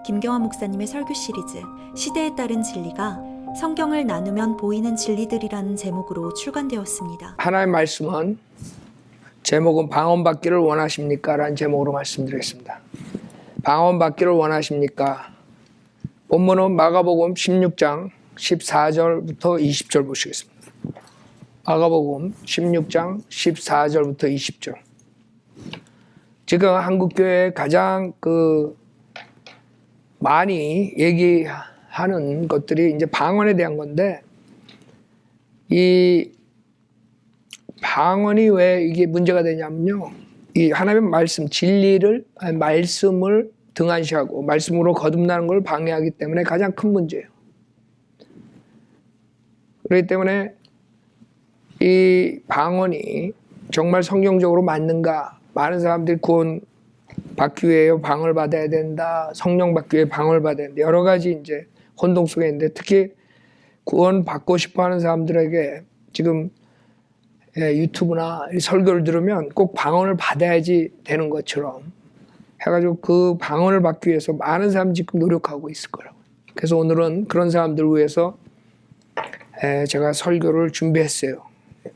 김경환 목사님의 설교 시리즈 시대에 따른 진리가 성경을 나누면 보이는 진리들이라는 제목으로 출간되었습니다. 하나님의 말씀은 제목은 방언받기를 원하십니까? 라는 제목으로 말씀드리겠습니다. 방언받기를 원하십니까? 본문은 마가복음 16장 14절부터 20절 보시겠습니다. 마가복음 16장 14절부터 20절. 지금 한국교회에 가장 많이 얘기하는 것들이 이제 방언에 대한 건데, 이 방언이 왜 이게 문제가 되냐면요, 이 하나님의 말씀, 진리를, 말씀을 등한시하고 말씀으로 거듭나는 걸 방해하기 때문에 가장 큰 문제예요. 그렇기 때문에 이 방언이 정말 성경적으로 맞는가? 많은 사람들이 구원 받기 위해 방언을 받아야 된다, 성령 받기 위해 방언을 받아야 된다, 여러 가지 이제 혼동 속에 있는데, 특히 구원 받고 싶어 하는 사람들에게 지금 유튜브나 설교를 들으면 꼭 방언을 받아야지 되는 것처럼 해가지고 그 방언을 받기 위해서 많은 사람들이 지금 노력하고 있을 거라고. 그래서 오늘은 그런 사람들을 위해서 제가 설교를 준비했어요.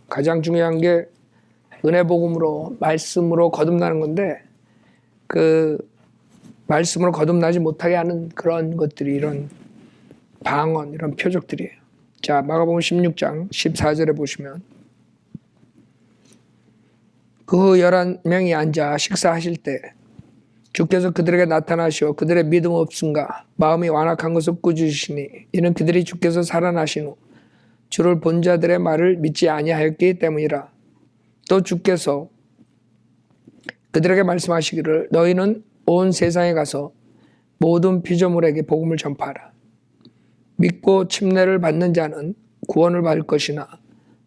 가장 중요한 게 은혜 복음으로, 말씀으로 거듭나는 건데, 그 말씀으로 거듭나지 못하게 하는 그런 것들이 이런 방언, 이런 표적들이에요. 자, 마가복음 16장 14절에 보시면, 그 11명이 앉아 식사하실 때 주께서 그들에게 나타나시어 그들의 믿음 없음과 마음이 완악한 것을 꾸짖으시니, 이는 그들이 주께서 살아나신 후 주를 본 자들의 말을 믿지 아니하였기 때문이라. 또 주께서 그들에게 말씀하시기를, 너희는 온 세상에 가서 모든 피조물에게 복음을 전파하라. 믿고 침례를 받는 자는 구원을 받을 것이나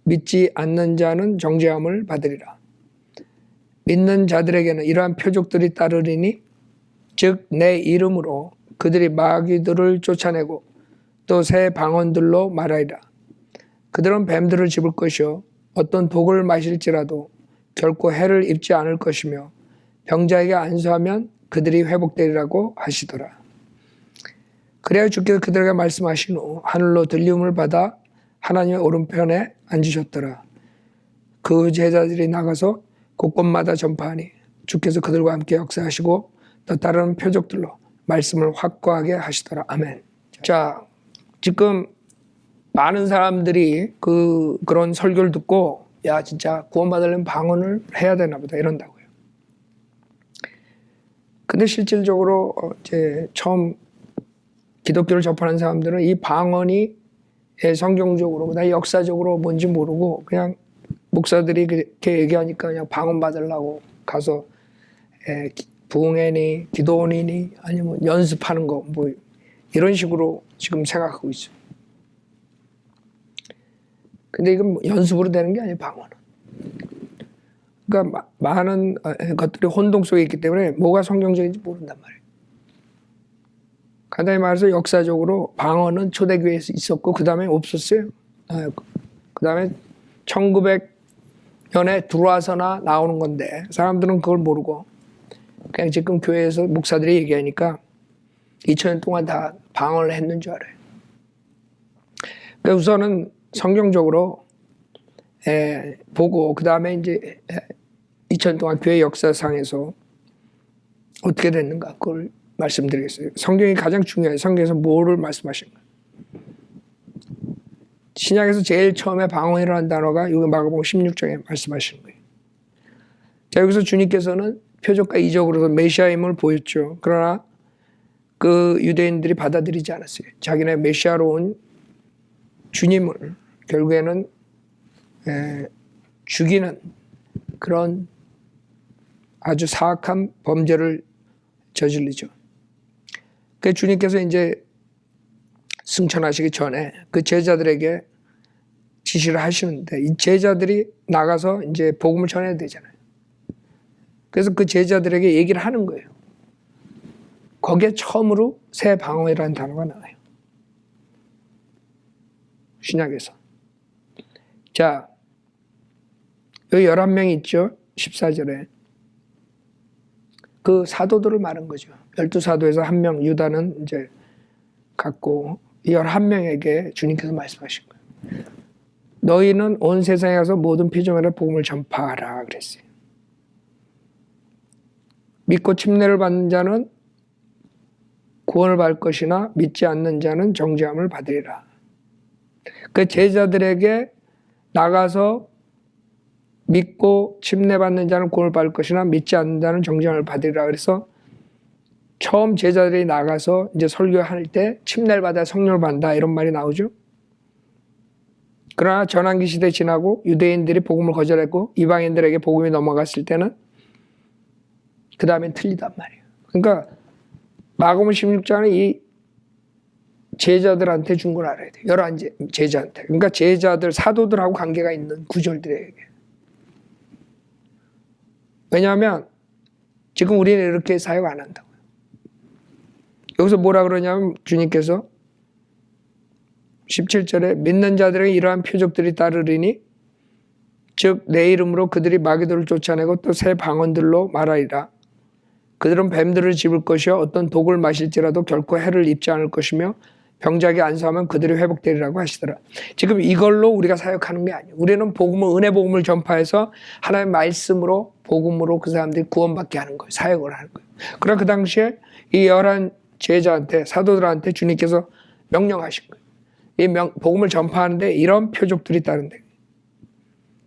믿지 않는 자는 정죄함을 받으리라. 믿는 자들에게는 이러한 표적들이 따르리니, 즉 내 이름으로 그들이 마귀들을 쫓아내고 또 새 방언들로 말하리라. 그들은 뱀들을 집을 것이요 어떤 독을 마실지라도 결코 해를 입지 않을 것이며 병자에게 안수하면 그들이 회복되리라고 하시더라. 그래야 주께서 그들에게 말씀하신 후 하늘로 들림을 받아 하나님의 오른편에 앉으셨더라. 그 제자들이 나가서 곳곳마다 전파하니 주께서 그들과 함께 역사하시고 또 다른 표적들로 말씀을 확고하게 하시더라. 아멘. 자, 지금 많은 사람들이 그런 설교를 듣고, 야, 진짜 구원받으려면 방언을 해야 되나 보다 이런다고요. 근데 실질적으로 이제 처음 기독교를 접하는 사람들은 이 방언이 성경적으로, 역사적으로 뭔지 모르고 그냥 목사들이 그렇게 얘기하니까 그냥 방언 받으려고 가서 부흥회니 기도원이니 아니면 연습하는 거 뭐 이런 식으로 지금 생각하고 있어요. 근데 이건 연습으로 되는 게 아니에요, 방언은. 그러니까 많은 것들이 혼동 속에 있기 때문에 뭐가 성경적인지 모른단 말이에요. 간단히 말해서 역사적으로 방언은 초대교회에서 있었고 그 다음에 없었어요. 그 다음에 1900년에 들어와서나 나오는 건데, 사람들은 그걸 모르고 그냥 지금 교회에서 목사들이 얘기하니까 2000년 동안 다 방언을 했는 줄 알아요. 그러니까 우선은 성경적으로 보고 그 다음에 이제 2000년 동안 교회 역사상에서 어떻게 됐는가 그걸 말씀드리겠어요. 성경이 가장 중요해요. 성경에서 뭐를 말씀하시는 거예요. 신약에서 제일 처음에 방언이라는 단어가 여기 마가복음 16장에 말씀하시는 거예요. 자, 여기서 주님께서는 표적과 이적으로서 메시아임을 보였죠. 그러나 그 유대인들이 받아들이지 않았어요. 자기네 메시아로 온 주님을 결국에는 죽이는 그런 아주 사악한 범죄를 저질리죠. 그 주님께서 이제 승천하시기 전에 그 제자들에게 지시를 하시는데, 이 제자들이 나가서 이제 복음을 전해야 되잖아요. 그래서 그 제자들에게 얘기를 하는 거예요. 거기에 처음으로 새 방언이라는 단어가 나와요. 신약에서. 자, 여기 11명이 있죠. 14절에. 그 사도들을 말한 거죠. 12사도에서 한 명 유다는 이제 갖고 11명에게 주님께서 말씀하신 거예요. 너희는 온 세상에 가서 모든 피조물에 복음을 전파하라 그랬어요. 믿고 침례를 받는 자는 구원을 받을 것이나 믿지 않는 자는 정죄함을 받으리라. 그 제자들에게 나가서 믿고 침례 받는 자는 구원을 받을 것이나 믿지 않는 자는 정죄함을 받으리라. 그래서 처음 제자들이 나가서 이제 설교할 때 침례를 받아 성령을 받는다 이런 말이 나오죠. 그러나 전환기 시대 지나고 유대인들이 복음을 거절했고 이방인들에게 복음이 넘어갔을 때는 그 다음엔 틀리단 말이에요. 그러니까 마가복음 16장은 이 제자들한테 준 걸 알아야 돼요. 11 제자한테. 그러니까 제자들, 사도들하고 관계가 있는 구절들에게. 왜냐하면 지금 우리는 이렇게 사역 안 한다고요. 여기서 뭐라 그러냐면 주님께서 17절에 믿는 자들에게 이러한 표적들이 따르리니 즉 내 이름으로 그들이 마귀들을 쫓아내고 또 새 방언들로 말하리라. 그들은 뱀들을 집을 것이요 어떤 독을 마실지라도 결코 해를 입지 않을 것이며 병자에게 안수하면 그들이 회복되리라고 하시더라. 지금 이걸로 우리가 사역하는 게 아니에요. 우리는 복음을, 은혜 복음을 전파해서 하나님의 말씀으로 복음으로 그 사람들이 구원받게 하는 거예요. 사역을 하는 거예요. 그러나 그 당시에 이 11 제자한테, 사도들한테 주님께서 명령하신 거예요. 이 복음을 전파하는데 이런 표적들이 따른대.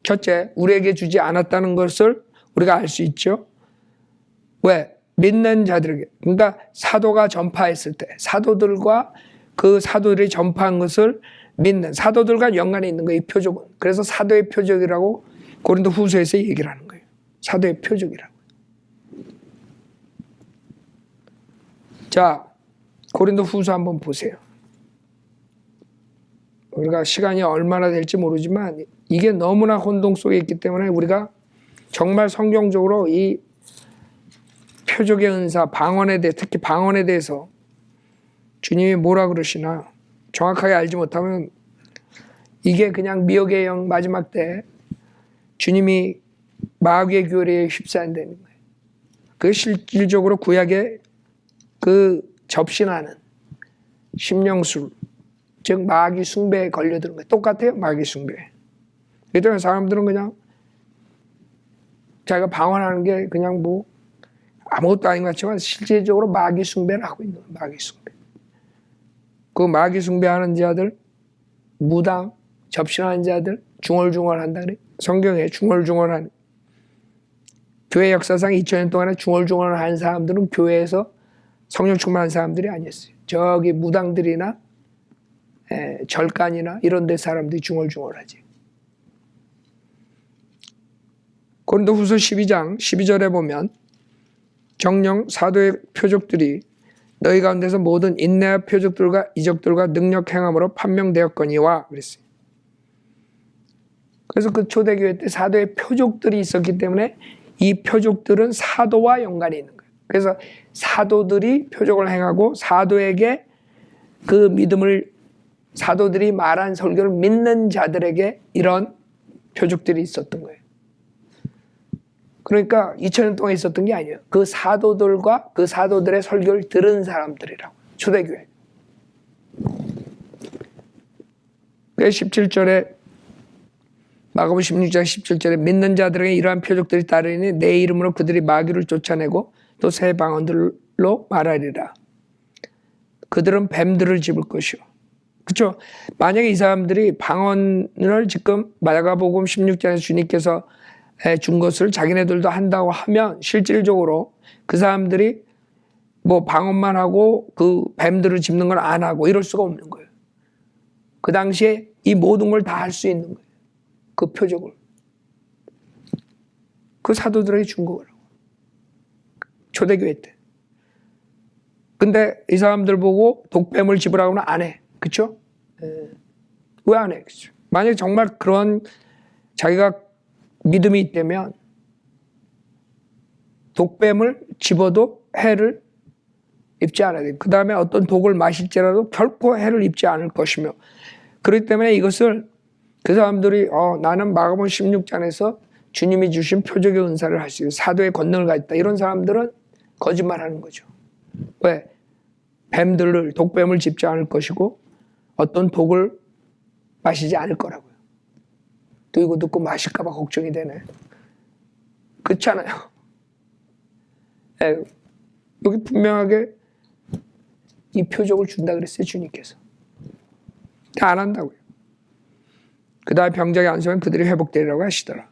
첫째, 우리에게 주지 않았다는 것을 우리가 알 수 있죠. 왜? 믿는 자들에게. 그러니까 사도가 전파했을 때 사도들과 그 사도들이 전파한 것을 믿는 사도들과 연관이 있는 거예요. 이 표적은. 그래서 사도의 표적이라고 고린도 후서에서 얘기를 하는 거예요. 사도의 표적이라고. 자, 고린도 후서 한번 보세요. 우리가 시간이 얼마나 될지 모르지만 이게 너무나 혼동 속에 있기 때문에 우리가 정말 성경적으로 이 표적의 은사, 방언에 대해, 특히 방언에 대해서 주님이 뭐라 그러시나 정확하게 알지 못하면 이게 그냥 미혹의 영 마지막 때 주님이 마귀의 교리에 휩싸인다는 거예요. 그게 실질적으로 구약의 그 접신하는 심령술, 즉 마귀 숭배에 걸려드는 거예요. 똑같아요. 마귀 숭배. 그렇기 때문에 사람들은 그냥 자기가 방언하는 게 그냥 뭐 아무것도 아닌 것 같지만 실질적으로 마귀 숭배를 하고 있는 거예요. 마귀 숭배. 그 마귀 숭배하는 자들, 무당, 접신하는 자들, 중얼중얼한다 그래. 성경에 중얼중얼한 교회 역사상 2000년 동안에 중얼중얼한 사람들은 교회에서 성령 충만한 사람들이 아니었어요. 저기 무당들이나 절간이나 이런 데 사람들이 중얼중얼하지. 고린도후서 12장 12절에 보면 정령 사도의 표적들이 너희 가운데서 모든 인내와 표적들과 이적들과 능력 행함으로 판명되었거니와 그랬어요. 그래서 그 초대교회 때 사도의 표적들이 있었기 때문에 이 표적들은 사도와 연관이 있는 거예요. 그래서 사도들이 표적을 행하고 사도에게 그 믿음을 사도들이 말한 설교를 믿는 자들에게 이런 표적들이 있었던 거예요. 그러니까 2000년 동안 있었던 게 아니에요. 그 사도들과 그 사도들의 설교를 들은 사람들이라고. 초대교회. 17절에 마가복음 16장 17절에 믿는 자들에게 이러한 표적들이 따르니 내 이름으로 그들이 마귀를 쫓아내고 또 새 방언들로 말하리라. 그들은 뱀들을 집을 것이요. 그렇죠? 만약에 이 사람들이 방언을 지금 마가복음 16장에서 주님께서 준 것을 자기네들도 한다고 하면 실질적으로 그 사람들이 뭐 방언만 하고 그 뱀들을 집는 걸 안 하고 이럴 수가 없는 거예요. 그 당시에 이 모든 걸 다 할 수 있는 거예요. 그 표적을. 그 사도들에게 준 거라고. 초대교회 때. 근데 이 사람들 보고 독뱀을 집으라고는 안 해. 그렇죠? 왜 안 해? 그렇죠? 만약에 정말 그런 자기가 믿음이 있다면 독뱀을 집어도 해를 입지 않아야 돼요. 그 다음에 어떤 독을 마실지라도 결코 해를 입지 않을 것이며 그렇기 때문에 이것을 그 사람들이 나는 마가복음 16장에서 주님이 주신 표적의 은사를 할 수 있고 사도의 권능을 가졌다. 이런 사람들은 거짓말하는 거죠. 왜? 독뱀을 짚지 않을 것이고 어떤 독을 마시지 않을 거라고요. 또 이거 듣고 마실까 봐 걱정이 되네. 그렇잖아요. 여기 분명하게 이 표적을 준다 그랬어요, 주님께서. 다 안 한다고요. 그 다음에 병자가 안수하면 그들이 회복되리라고 하시더라.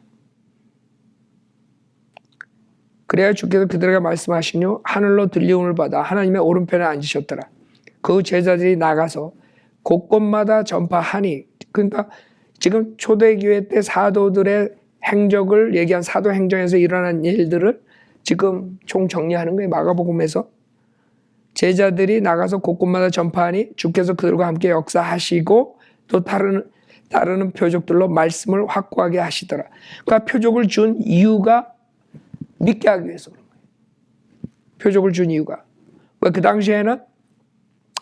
그래야 주께서 그들에게 말씀하신 후 하늘로 들리움을 받아 하나님의 오른편에 앉으셨더라. 그 제자들이 나가서 곳곳마다 전파하니, 그러니까 지금 초대교회 때 사도들의 행적을 얘기한 사도행전에서 일어난 일들을 지금 총정리하는 거예요. 마가복음에서. 제자들이 나가서 곳곳마다 전파하니 주께서 그들과 함께 역사하시고 또 따르는 표적들로 말씀을 확고하게 하시더라. 그러니까 표적을 준 이유가 믿게 하기 위해서 그런 거예요. 표적을 준 이유가. 왜? 그 당시에는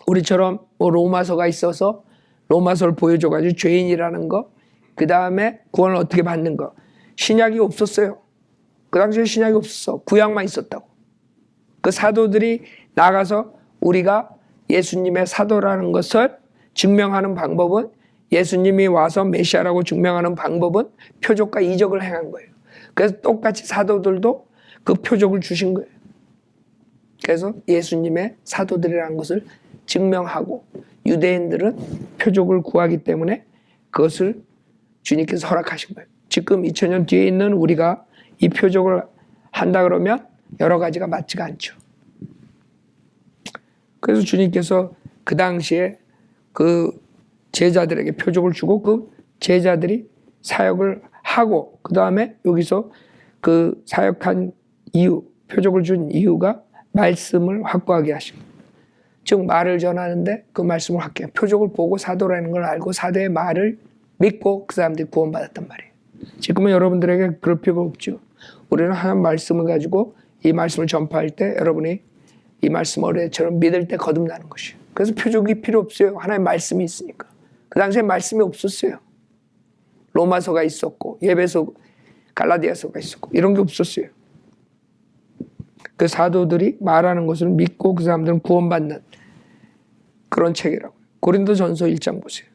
우리처럼 로마서가 있어서 로마서를 보여줘가지고 죄인이라는 거, 그 다음에 구원을 어떻게 받는 거. 신약이 없었어요. 그 당시에 신약이 없었어. 구약만 있었다고. 그 사도들이 나가서 우리가 예수님의 사도라는 것을 증명하는 방법은, 예수님이 와서 메시아라고 증명하는 방법은 표적과 이적을 행한 거예요. 그래서 똑같이 사도들도 그 표적을 주신 거예요. 그래서 예수님의 사도들이라는 것을 증명하고, 유대인들은 표적을 구하기 때문에 그것을 주님께서 허락하신 거예요. 지금 2000년 뒤에 있는 우리가 이 표적을 한다 그러면 여러 가지가 맞지가 않죠. 그래서 주님께서 그 당시에 그 제자들에게 표적을 주고 그 제자들이 사역을 하고, 그 다음에 여기서 그 사역한 이유, 표적을 준 이유가 말씀을 확고하게 하시고, 즉 말을 전하는데 그 말씀을 확고하게, 표적을 보고 사도라는 걸 알고 사도의 말을 믿고 그 사람들이 구원받았단 말이에요. 지금은 여러분들에게 그럴 필요가 없죠. 우리는 하나님 말씀을 가지고 이 말씀을 전파할 때 여러분이 이 말씀 어뢰처럼 믿을 때 거듭나는 것이에요. 그래서 표적이 필요 없어요. 하나님의 말씀이 있으니까. 그 당시에 말씀이 없었어요. 로마서가 있었고 예배서, 갈라디아서가 있었고 이런 게 없었어요. 그 사도들이 말하는 것을 믿고 그 사람들은 구원받는 그런 책이라고요. 고린도전서 1장 보세요.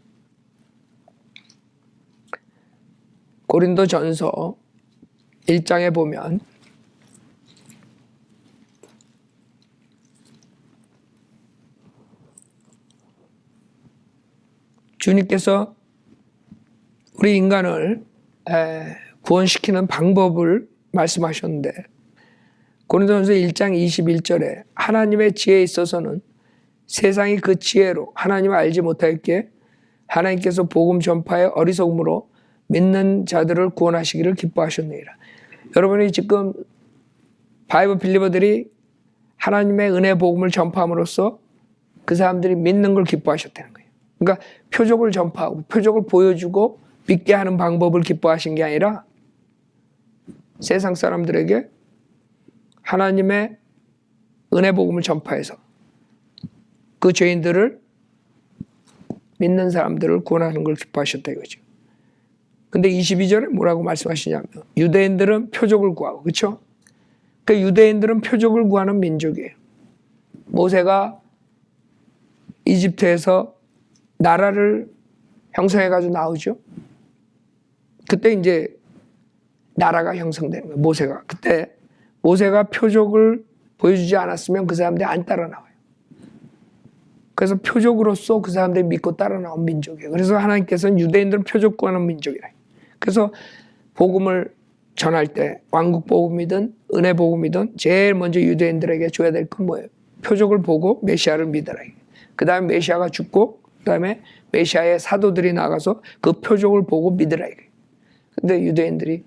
고린도전서 1장에 보면 주님께서 우리 인간을 구원시키는 방법을 말씀하셨는데, 고린도전서 1장 21절에 하나님의 지혜에 있어서는 세상이 그 지혜로 하나님을 알지 못하였기에 하나님께서 복음 전파의 어리석음으로 믿는 자들을 구원하시기를 기뻐하셨느니라. 여러분이 지금 바이블 빌리버들이 하나님의 은혜 복음을 전파함으로써 그 사람들이 믿는 걸 기뻐하셨다는 거예요. 그러니까 표적을 전파하고 표적을 보여주고 믿게 하는 방법을 기뻐하신 게 아니라 세상 사람들에게 하나님의 은혜 복음을 전파해서 그 죄인들을, 믿는 사람들을 구원하는 걸 기뻐하셨다 이거죠. 근데 22절에 뭐라고 말씀하시냐면 유대인들은 표적을 구하고, 그렇죠? 그 유대인들은 표적을 구하는 민족이에요. 모세가 이집트에서 나라를 형성해가지고 나오죠. 그때 이제 나라가 형성되는 거예요. 모세가. 그때 모세가 표적을 보여주지 않았으면 그 사람들이 안 따라 나와요. 그래서 표적으로서 그 사람들이 믿고 따라 나온 민족이에요. 그래서 하나님께서는 유대인들은 표적 구하는 민족이라. 그래서 복음을 전할 때 왕국 복음이든 은혜 복음이든 제일 먼저 유대인들에게 줘야 될 건 뭐예요? 표적을 보고 메시아를 믿어라. 그 다음에 메시아가 죽고 그 다음에 메시아의 사도들이 나가서 그 표적을 보고 믿으라. 근데 유대인들이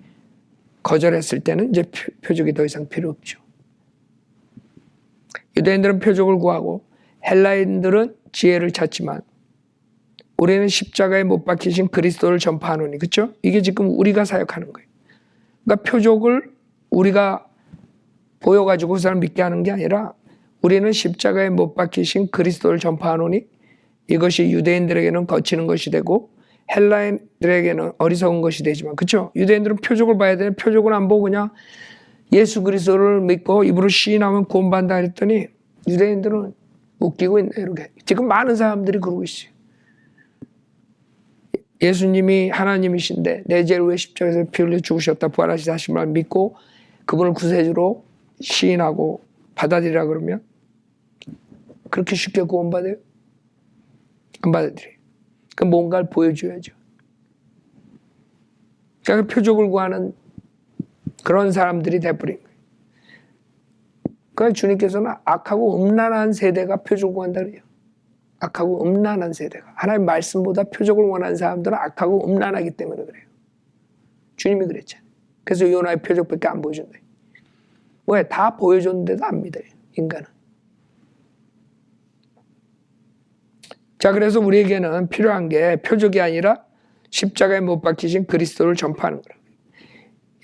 거절했을 때는 이제 표적이 더 이상 필요 없죠. 유대인들은 표적을 구하고 헬라인들은 지혜를 찾지만 우리는 십자가에 못 박히신 그리스도를 전파하노니, 그렇죠? 이게 지금 우리가 사역하는 거예요. 그러니까 표적을 우리가 보여가지고 그 사람 믿게 하는 게 아니라 우리는 십자가에 못 박히신 그리스도를 전파하노니 이것이 유대인들에게는 거치는 것이 되고 헬라인들에게는 어리석은 것이 되지만, 그렇죠? 유대인들은 표적을 봐야 되는데 표적을 안 보고 그냥 예수 그리스도를 믿고 입으로 시인하면 구원받는다 했더니 유대인들은 웃기고 있네. 이렇게 지금 많은 사람들이 그러고 있어요. 예수님이 하나님이신데 내 죄를 왜 십자가에서 피 흘려 죽으셨다 부활하시다 하신 말 믿고 그분을 구세주로 시인하고 받아들이라 그러면 그렇게 쉽게 구원받아요? 안 받아들여요. 그럼 뭔가를 보여줘야죠. 그러니까 표적을 구하는 그런 사람들이 돼버린 거예요. 그러니까 주님께서는 악하고 음란한 세대가 표적을 구한다 그래요. 악하고 음란한 세대가. 하나님 말씀보다 표적을 원하는 사람들은 악하고 음란하기 때문에 그래요. 주님이 그랬잖아요. 그래서 요나의 표적밖에 안 보여준다. 왜? 다 보여줬는데도 안 믿어요. 인간은. 자, 그래서 우리에게는 필요한 게 표적이 아니라 십자가에 못 박히신 그리스도를 전파하는 거라고.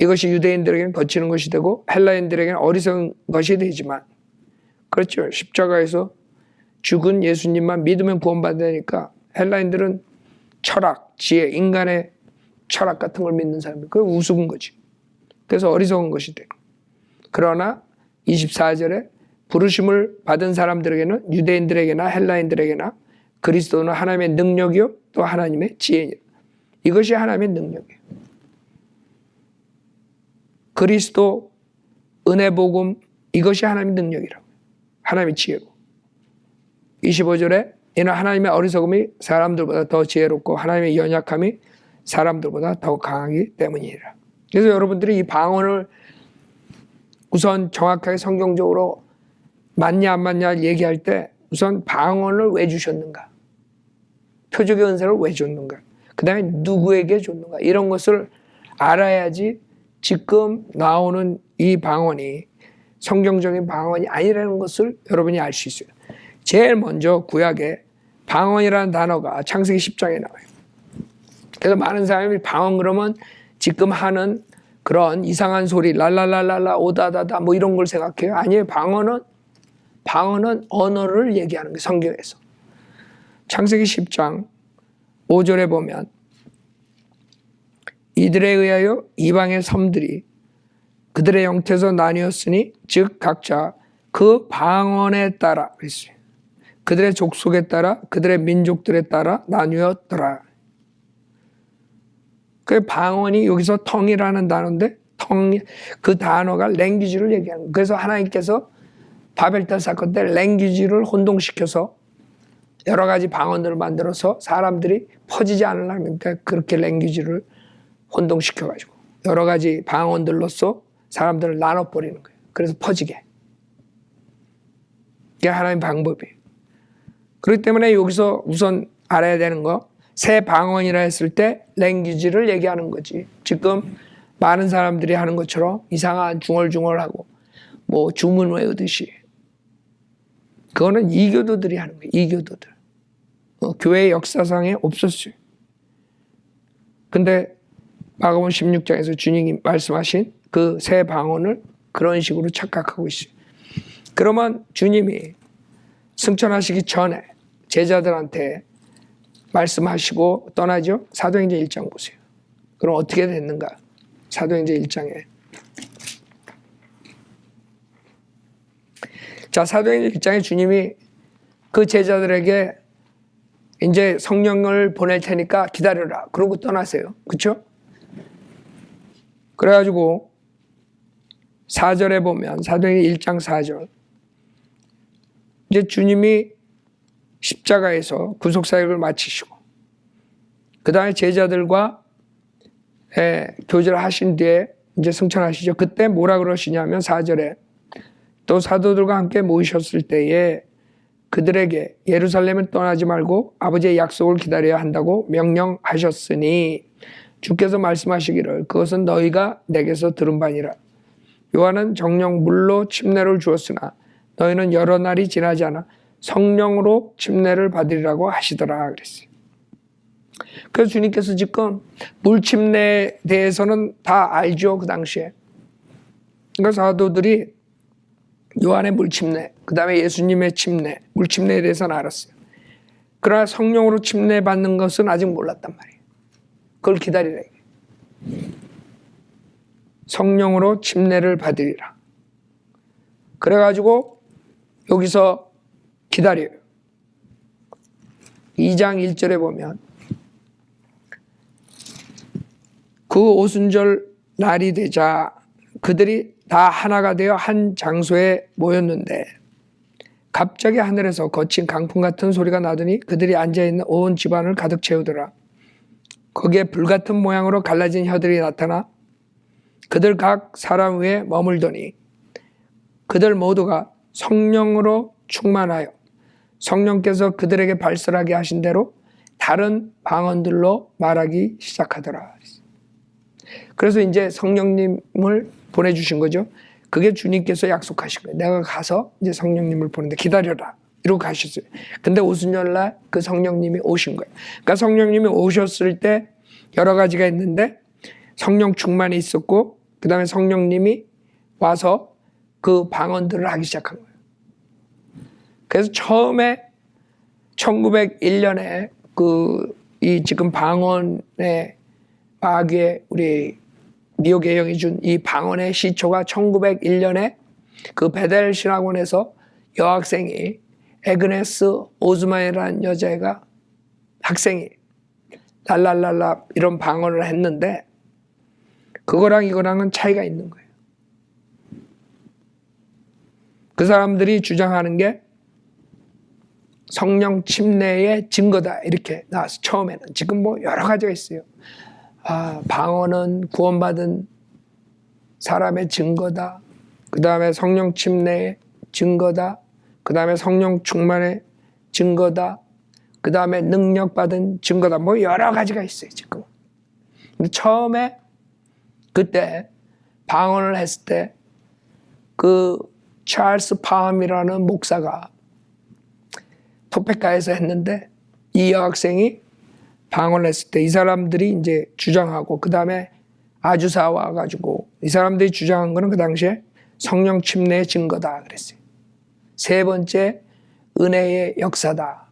이것이 유대인들에게는 거치는 것이 되고 헬라인들에게는 어리석은 것이 되지만, 그렇죠. 십자가에서 죽은 예수님만 믿으면 구원받으니까 헬라인들은 철학, 지혜, 인간의 철학 같은 걸 믿는 사람들. 그게 우스운 거지. 그래서 어리석은 것이 되고. 그러나 24절에 부르심을 받은 사람들에게는 유대인들에게나 헬라인들에게나 그리스도는 하나님의 능력이요 또 하나님의 지혜니라. 이것이 하나님의 능력이에요. 그리스도, 은혜 복음, 이것이 하나님의 능력이라고. 하나님의 지혜고. 25절에 이는 하나님의 어리석음이 사람들보다 더 지혜롭고 하나님의 연약함이 사람들보다 더 강하기 때문이라. 그래서 여러분들이 이 방언을 우선 정확하게 성경적으로 맞냐 안 맞냐 얘기할 때 우선 방언을 왜 주셨는가? 표적의 은사를 왜 줬는가? 그 다음에 누구에게 줬는가? 이런 것을 알아야지 지금 나오는 이 방언이 성경적인 방언이 아니라는 것을 여러분이 알 수 있어요. 제일 먼저 구약에 방언이라는 단어가 창세기 10장에 나와요. 그래서 많은 사람이 방언 그러면 지금 하는 그런 이상한 소리 랄랄랄랄라 오다다다 뭐 이런 걸 생각해요. 아니에요. 방언은 언어를 얘기하는 게 성경에서. 창세기 10장 5절에 보면 이들에 의하여 이방의 섬들이 그들의 영토에서 나뉘었으니 즉 각자 그 방언에 따라 그랬어요. 그들의 족속에 따라 그들의 민족들에 따라 나뉘었더라. 그 방언이 여기서 텅이라는 단어인데 그 단어가 랭귀지를 얘기하는 거예요. 그래서 하나님께서 바벨탑 사건 때 랭귀지를 혼동시켜서 여러 가지 방언들을 만들어서 사람들이 퍼지지 않으려면 그렇게 랭귀지를 혼동시켜가지고 여러 가지 방언들로서 사람들을 나눠버리는 거예요. 그래서 퍼지게. 그게 하나님의 방법이에요. 그렇기 때문에 여기서 우선 알아야 되는 거, 새 방언이라 했을 때 랭귀지를 얘기하는 거지. 지금 많은 사람들이 하는 것처럼 이상한 중얼중얼하고 뭐 주문 외우듯이. 그거는 이교도들이 하는 거예요. 이교도들. 교회 역사상에 없었어요. 근데 마가복음 16장에서 주님이 말씀하신 그 새 방언을 그런 식으로 착각하고 있어요. 그러면 주님이 승천하시기 전에 제자들한테 말씀하시고 떠나죠. 사도행전 1장 보세요. 그럼 어떻게 됐는가? 사도행전 1장에. 자, 사도행전 1장에 주님이 그 제자들에게 이제 성령을 보낼 테니까 기다려라. 그러고 떠나세요. 그렇죠? 그래가지고 4절에 보면 사도행전 1장 4절 이제 주님이 십자가에서 구속사역을 마치시고 그 다음에 제자들과 교제를 하신 뒤에 이제 승천하시죠. 그때 뭐라 그러시냐면 4절에 또 사도들과 함께 모이셨을 때에 그들에게 예루살렘을 떠나지 말고 아버지의 약속을 기다려야 한다고 명령하셨으니 주께서 말씀하시기를 그것은 너희가 내게서 들은 바니라. 요한은 정령 물로 침례를 주었으나 너희는 여러 날이 지나지 않아 성령으로 침례를 받으리라고 하시더라 그랬어요. 그래서 주님께서 지금 물 침례에 대해서는 다 알죠. 그 당시에. 그러니까 사도들이 요한의 물 침례, 그 다음에 예수님의 침례, 물 침례에 대해서는 알았어요. 그러나 성령으로 침례 받는 것은 아직 몰랐단 말이에요. 그걸 기다리라. 성령으로 침례를 받으리라. 그래가지고 여기서 기다려요. 2장 1절에 보면 그 오순절 날이 되자 그들이 다 하나가 되어 한 장소에 모였는데 갑자기 하늘에서 거친 강풍 같은 소리가 나더니 그들이 앉아있는 온 집안을 가득 채우더라. 거기에 불같은 모양으로 갈라진 혀들이 나타나 그들 각 사람 위에 머물더니 그들 모두가 성령으로 충만하여 성령께서 그들에게 발설하게 하신 대로 다른 방언들로 말하기 시작하더라. 그래서 이제 성령님을 보내주신 거죠. 그게 주님께서 약속하신 거예요. 내가 가서 이제 성령님을 보는데 기다려라. 이러고 가셨어요. 근데 오순절날 그 성령님이 오신 거예요. 그러니까 성령님이 오셨을 때 여러 가지가 있는데 성령 충만이 있었고 그 다음에 성령님이 와서 그 방언들을 하기 시작한 거예요. 그래서 처음에 1901년에 이 지금 방언의 마귀의 우리 미호계 형이 준 이 방언의 시초가 1901년에 그 베델 신학원에서 여학생이 에그네스 오즈마이라는 여자애가 학생이 랄랄랄라 이런 방언을 했는데 그거랑 이거랑은 차이가 있는 거예요. 그 사람들이 주장하는 게 성령 침례의 증거다 이렇게 나와서 처음에는 지금 뭐 여러 가지가 있어요. 방언은 구원받은 사람의 증거다. 그 다음에 성령 침례의 증거다. 그 다음에 성령 충만의 증거다. 그 다음에 능력받은 증거다. 뭐 여러 가지가 있어요 지금. 근데 처음에 그때 방언을 했을 때 그 찰스 팜이라는 목사가 토페카에서 했는데 이 여학생이 방언을 했을 때 이 사람들이 이제 주장하고 그 다음에 아주사 와가지고 이 사람들이 주장한 거는 그 당시에 성령 침례의 증거다 그랬어요. 세 번째 은혜의 역사다.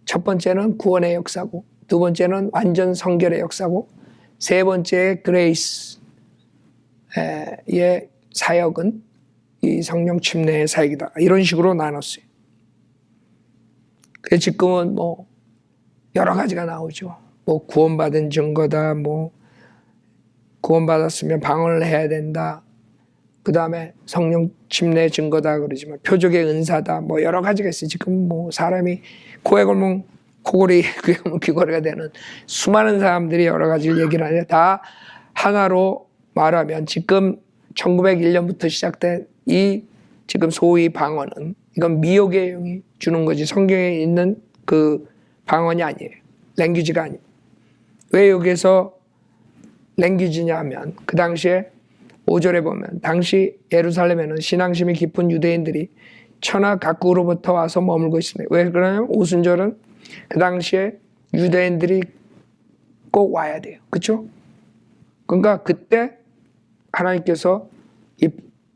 첫 번째는 구원의 역사고 두 번째는 완전 성결의 역사고 세 번째 그레이스의 사역은 이 성령 침례의 사역이다. 이런 식으로 나눴어요. 그래서 지금은 뭐 여러 가지가 나오죠. 뭐 구원받은 증거다. 뭐 구원받았으면 방언을 해야 된다. 그 다음에 성령 침례 증거다 그러지만 표적의 은사다. 뭐 여러 가지가 있어요. 지금 뭐 사람이 코에 걸면 코골이, 귀에 걸면 귀걸이가 되는 수많은 사람들이 여러 가지를 얘기를 하는데 다 하나로 말하면 지금 1901년부터 시작된 이 지금 소위 방언은 이건 미혹의 영이 주는 거지 성경에 있는 그 방언이 아니에요. 랭귀지가 아니에요. 왜 여기서 랭귀지냐 하면 그 당시에 5절에 보면 당시 예루살렘에는 신앙심이 깊은 유대인들이 천하 각국으로부터 와서 머물고 있습니다. 왜 그러냐면 오순절은 그 당시에 유대인들이 꼭 와야 돼요. 그렇죠? 그러니까 그때 하나님께서 이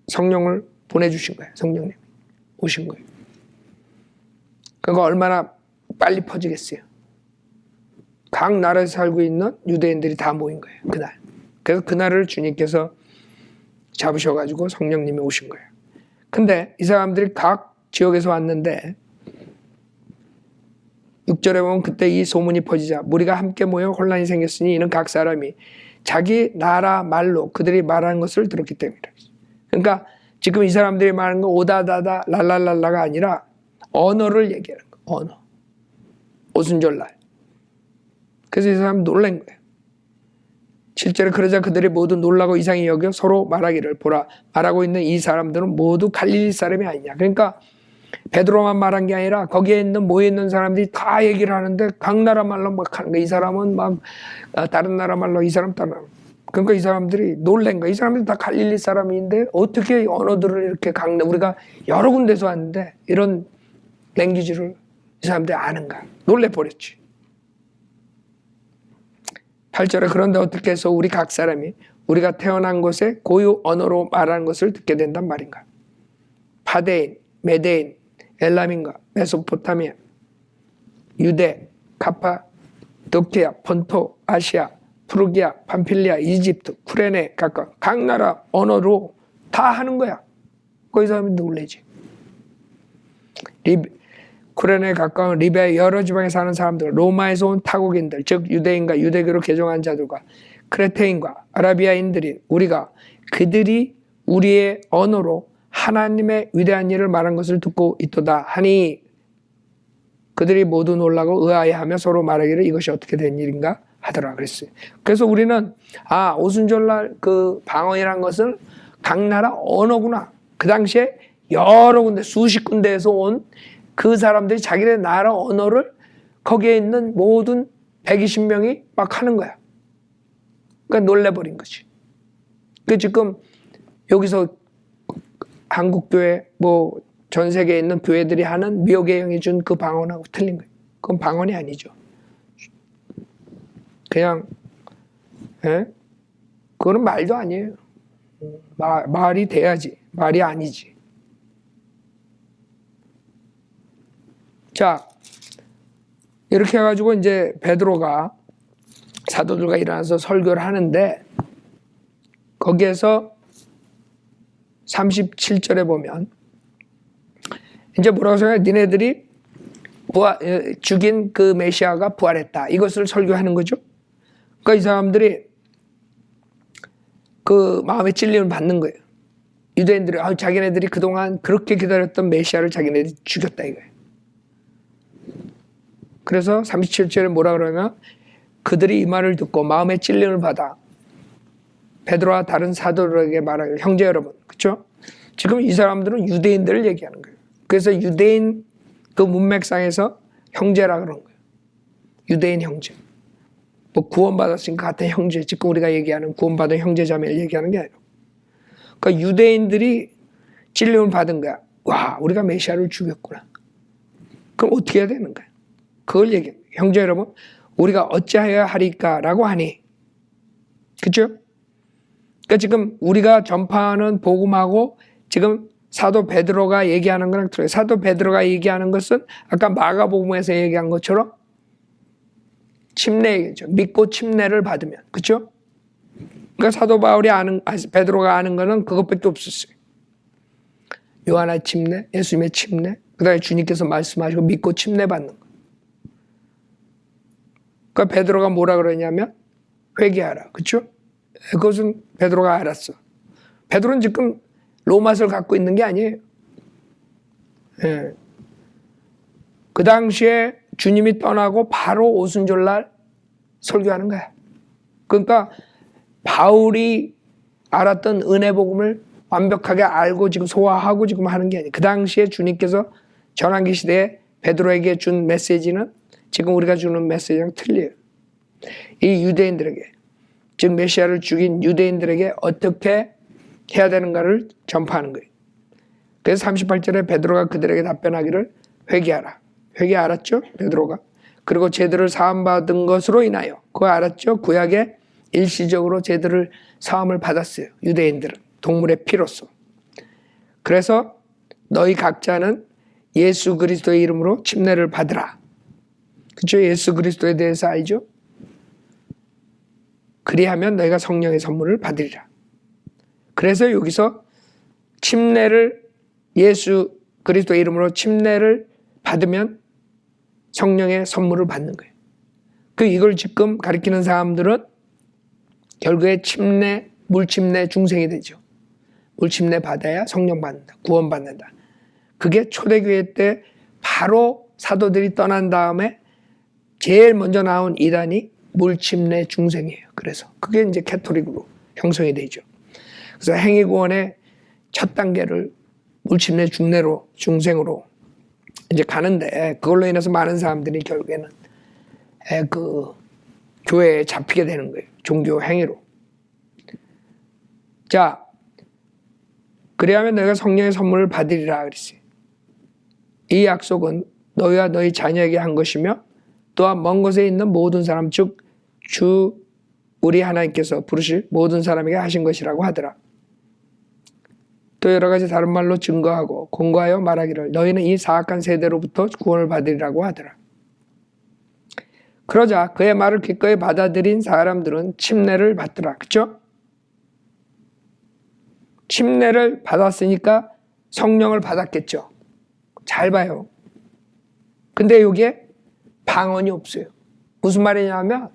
성령을 보내주신 거예요. 성령님 오신 거예요. 그러니까 얼마나 빨리 퍼지겠어요. 각 나라에 살고 있는 유대인들이 다 모인 거예요. 그날. 그래서 그날을 주님께서 잡으셔가지고 성령님이 오신 거예요. 근데 이 사람들이 각 지역에서 왔는데 6절에 보면 그때 이 소문이 퍼지자 무리가 함께 모여 혼란이 생겼으니 이는 각 사람이 자기 나라 말로 그들이 말하는 것을 들었기 때문이다. 그러니까 지금 이 사람들이 말하는 건 오다다다 랄랄랄라가 아니라 언어를 얘기하는 거예요. 언어. 오순절날. 그래서 이 사람은 놀란 거예요. 7절에 그러자 그들이 모두 놀라고 이상히 여겨 서로 말하기를 보라. 말하고 있는 이 사람들은 모두 갈릴리 사람이 아니냐. 그러니까 베드로만 말한 게 아니라 거기에 있는 모여있는 사람들이 다 얘기를 하는데 각 나라 말로 막 하는 거야. 이 사람은 막 다른 나라 말로 이 사람 다른 나라. 그러니까 이 사람들이 놀란 거야. 이 사람들이 다 갈릴리 사람인데 어떻게 언어들을 이렇게 우리가 여러 군데서 왔는데 이런 랭귀지를 이 사람들이 아는가. 놀래버렸지. 8절에 그런데 어떻게 해서 우리 각 사람이 우리가 태어난 곳에 고유 언어로 말하는 것을 듣게 된단 말인가. 파데인, 메데인, 엘람인가, 메소포타미아, 유대, 카파도키아, 본토, 아시아, 프루기아, 팜필리아, 이집트, 쿠레네 각각 각 나라 언어로 다 하는 거야. 거기 사람이 놀래지. 쿠레네에 가까운 리비아의 여러 지방에 사는 사람들, 로마에서 온 타국인들, 즉 유대인과 유대교로 개종한 자들과 크레테인과 아라비아인들이 우리가 그들이 우리의 언어로 하나님의 위대한 일을 말한 것을 듣고 있도다 하니 그들이 모두 놀라고 의아해하며 서로 말하기를 이것이 어떻게 된 일인가 하더라 그랬어요. 그래서 우리는 오순절날 그 방언이란 것은 각 나라 언어구나. 그 당시에 여러 군데 수십 군데에서 온 그 사람들이 자기네 나라 언어를 거기에 있는 모든 120명이 막 하는 거야. 그러니까 놀래버린 거지. 그 지금 여기서 한국교회 뭐 전 세계에 있는 교회들이 하는 미호계 형이 준 그 방언하고 틀린 거예요. 그건 방언이 아니죠. 그냥 그거는 말도 아니에요. 말이 돼야지. 말이 아니지. 자, 이렇게 해가지고 이제 베드로가 사도들과 일어나서 설교를 하는데 거기에서 37절에 보면 이제 뭐라고 생각해? 니네들이 죽인 그 메시아가 부활했다. 이것을 설교하는 거죠. 그러니까 이 사람들이 그 마음의 찔림을 받는 거예요. 유대인들이 자기네들이 그동안 그렇게 기다렸던 메시아를 자기네들이 죽였다 이거예요. 그래서 37절에 뭐라 그러면 그들이 이 말을 듣고 마음의 찔림을 받아 베드로와 다른 사도들에게 말하기를 형제 여러분, 그렇죠? 지금 이 사람들은 유대인들을 얘기하는 거예요. 그래서 유대인 그 문맥상에서 형제라 그런 거예요. 유대인 형제. 뭐 구원받았으니까 같은 형제. 지금 우리가 얘기하는 구원받은 형제자매를 얘기하는 게 아니라. 그러니까 유대인들이 찔림을 받은 거야. 와, 우리가 메시아를 죽였구나. 그럼 어떻게 해야 되는 거야? 그걸 얘기해요. 형제 여러분, 우리가 어찌하여야 하리까라고 하니. 그렇죠? 그러니까 지금 우리가 전파하는 복음하고 지금 사도 베드로가 얘기하는 거랑 틀려요. 사도 베드로가 얘기하는 것은 아까 마가복음에서 얘기한 것처럼 침례 얘기죠. 믿고 침례를 받으면. 그렇죠? 그러니까 사도 베드로가 아는 거는 그것밖에 없었어요. 요한의 침례, 예수님의 침례, 그다음에 주님께서 말씀하시고 믿고 침례 받는 거. 그러니까 베드로가 뭐라 그러냐면 회개하라. 그렇죠? 그것은 베드로가 알았어. 베드로는 지금 로마서를 갖고 있는 게 아니에요. 예. 그 당시에 주님이 떠나고 바로 오순절날 설교하는 거야. 그러니까 바울이 알았던 은혜 복음을 완벽하게 알고 지금 소화하고 지금 하는 게 아니에요. 그 당시에 주님께서 전환기 시대에 베드로에게 준 메시지는 지금 우리가 주는 메시지랑 틀려요. 이 유대인들에게, 즉 메시아를 죽인 유대인들에게 어떻게 해야 되는가를 전파하는 거예요. 그래서 38절에 베드로가 그들에게 답변하기를 회개하라. 회개 알았죠? 베드로가. 그리고 죄들을 사함받은 것으로 인하여, 그거 알았죠? 구약에 일시적으로 죄들을 사함을 받았어요. 유대인들은 동물의 피로써. 그래서 너희 각자는 예수 그리스도의 이름으로 침례를 받으라. 그렇죠? 예수 그리스도에 대해서 알죠? 그리하면 너희가 성령의 선물을 받으리라. 그래서 여기서 침례를 예수 그리스도의 이름으로 침례를 받으면 성령의 선물을 받는 거예요. 이걸 지금 가리키는 사람들은 결국에 침례, 물침례 중생이 되죠. 물침례 받아야 성령 받는다. 구원받는다. 그게 초대교회 때 바로 사도들이 떠난 다음에 제일 먼저 나온 이단이 물침례 중생이에요. 그래서 그게 이제 캐토릭으로 형성이 되죠. 그래서 행위구원의 첫 단계를 물침례 중생으로 이제 가는데 그걸로 인해서 많은 사람들이 결국에는 그 교회에 잡히게 되는 거예요. 종교 행위로. 자, 그래야면 너희가 성령의 선물을 받으리라 그랬어요. 이 약속은 너희와 너희 자녀에게 한 것이며 또한 먼 곳에 있는 모든 사람, 즉 주 우리 하나님께서 부르실 모든 사람에게 하신 것이라고 하더라. 또 여러 가지 다른 말로 증거하고 공고하여 말하기를 너희는 이 사악한 세대로부터 구원을 받으리라고 하더라. 그러자 그의 말을 기꺼이 받아들인 사람들은 침례를 받더라. 그렇죠? 침례를 받았으니까 성령을 받았겠죠. 잘 봐요. 근데 여기에 방언이 없어요. 무슨 말이냐면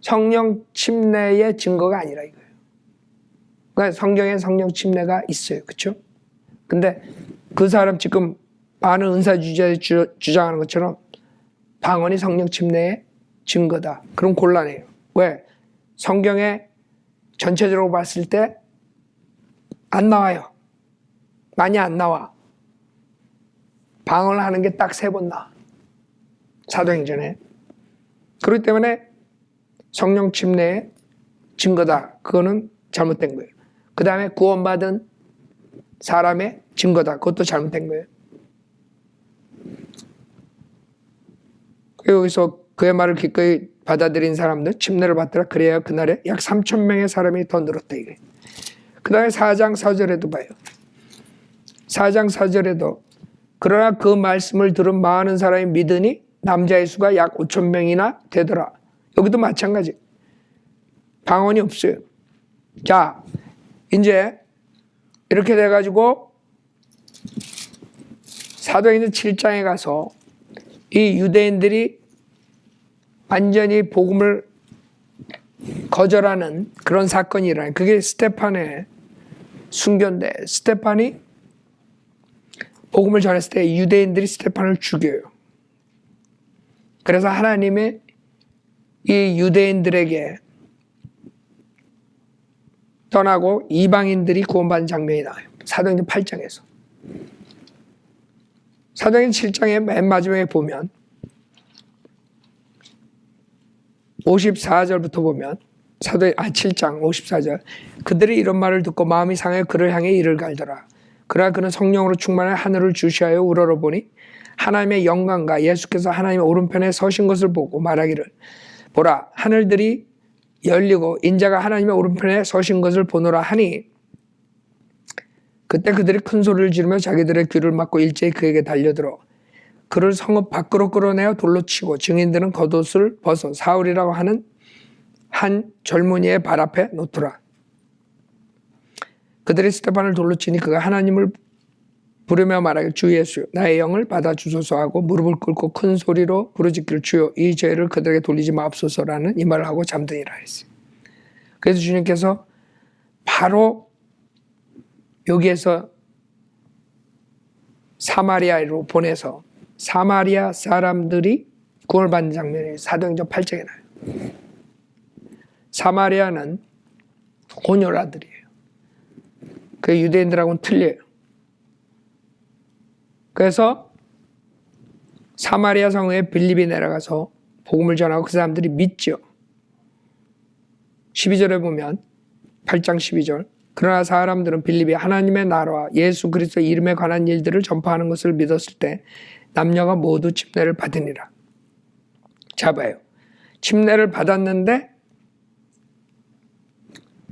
성령 침례의 증거가 아니라 이거예요. 그러니까 성경에 성령 침례가 있어요. 그렇죠? 근데 그 사람 지금 많은 은사주의자들이 주장하는 것처럼 방언이 성령 침례의 증거다. 그럼 곤란해요. 왜? 성경에 전체적으로 봤을 때 안 나와요. 많이 안 나와. 방언을 하는 게 딱 3번 나와. 사도행전에. 그렇기 때문에 성령 침례의 증거다. 그거는 잘못된 거예요. 그 다음에 구원받은 사람의 증거다. 그것도 잘못된 거예요. 여기서 그의 말을 기꺼이 받아들인 사람들 침례를 받더라. 그래야 그날에 약 3,000명의 사람이 더 늘었다. 이게. 그 다음에 4장 4절에도 봐요. 4장 4절에도 그러나 그 말씀을 들은 많은 사람이 믿으니 남자의 수가 약 5,000명이나 되더라. 여기도 마찬가지. 방언이 없어요. 자, 이제 이렇게 돼가지고 사도행전 7장에 가서 이 유대인들이 완전히 복음을 거절하는 그런 사건이 일어나요. 그게 스테판의 순교인데 스테판이 복음을 전했을 때 유대인들이 스테판을 죽여요. 그래서 하나님의 이 유대인들에게 떠나고 이방인들이 구원받는 장면이 나와요. 사도행전 8장에서. 사도행전 7장의 맨 마지막에 보면 54절부터 보면 7장 54절 그들이 이런 말을 듣고 마음이 상하여 그를 향해 이를 갈더라. 그러나 그는 성령으로 충만해 하늘을 주시하여 우러러보니 하나님의 영광과 예수께서 하나님의 오른편에 서신 것을 보고 말하기를 보라 하늘들이 열리고 인자가 하나님의 오른편에 서신 것을 보노라 하니 그때 그들이 큰 소리를 지르며 자기들의 귀를 막고 일제히 그에게 달려들어 그를 성읍 밖으로 끌어내어 돌로 치고 증인들은 겉옷을 벗어 사울이라고 하는 한 젊은이의 발 앞에 놓더라. 그들이 스테판을 돌로 치니 그가 하나님을 부르며 말하길 주 예수 나의 영을 받아주소서 하고 무릎을 꿇고 큰 소리로 부르짖기를 주여 이 죄를 그들에게 돌리지 마옵소서라는 이 말을 하고 잠드니라 했어요. 그래서 주님께서 바로 여기에서 사마리아로 보내서 사마리아 사람들이 구원을 받는 장면이 사도행전 8장에 나와요. 사마리아는 혼혈아들이에요. 그 유대인들하고는 틀려요. 그래서 사마리아 성에 빌립이 내려가서 복음을 전하고 그 사람들이 믿죠. 12절에 보면 8장 12절 그러나 사람들은 빌립이 하나님의 나라와 예수 그리스도 이름에 관한 일들을 전파하는 것을 믿었을 때 남녀가 모두 침례를 받으니라. 자 봐요. 침례를 받았는데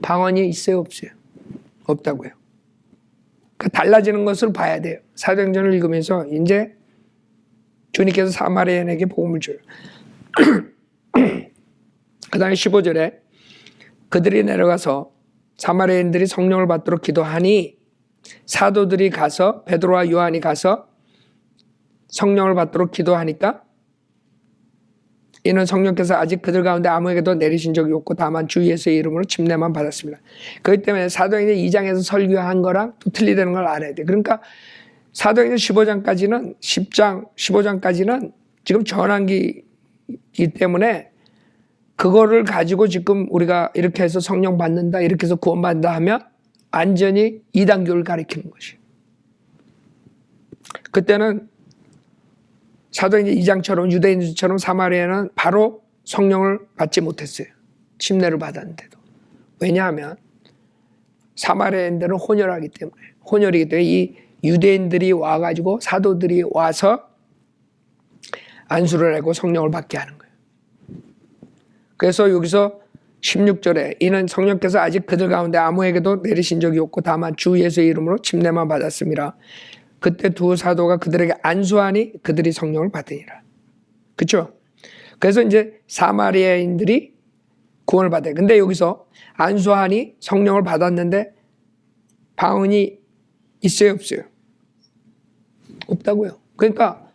방언이 있어요 없어요? 없다고요. 그 달라지는 것을 봐야 돼요. 사도행전을 읽으면서 이제 주님께서 사마리아인에게 복음을 줘요. 그 다음에 15절에 그들이 내려가서 사마리아인들이 성령을 받도록 기도하니 사도들이 가서 베드로와 요한이 가서 성령을 받도록 기도하니까 이는 성령께서 아직 그들 가운데 아무에게도 내리신 적이 없고 다만 주 예수의 이름으로 침례만 받았습니다. 그렇기 때문에 사도행전 2장에서 설교한 거랑 또 틀리다는 걸 알아야 돼요. 그러니까 사도행전 15장까지는 10장 15장까지는 지금 전환기이기 때문에 그거를 가지고 지금 우리가 이렇게 해서 성령 받는다 이렇게 해서 구원받는다 하면 완전히 이단교를 가리키는 것이에요. 그때는 사도행전 2장처럼 유대인들처럼 사마리아는 바로 성령을 받지 못했어요. 침례를 받았는데도. 왜냐하면 사마리아인들은 혼혈하기 때문에 혼혈이기 때문에 이 유대인들이 와가지고 사도들이 와서 안수를 하고 성령을 받게 하는 거예요. 그래서 여기서 16절에 이는 성령께서 아직 그들 가운데 아무에게도 내리신 적이 없고 다만 주 예수의 이름으로 침례만 받았습니다. 그때 두 사도가 그들에게 안수하니 그들이 성령을 받으니라. 그렇죠? 그래서 이제 사마리아인들이 구원을 받아요. 근데 여기서 안수하니 성령을 받았는데 방언이 있어요, 없어요? 없다고요. 그러니까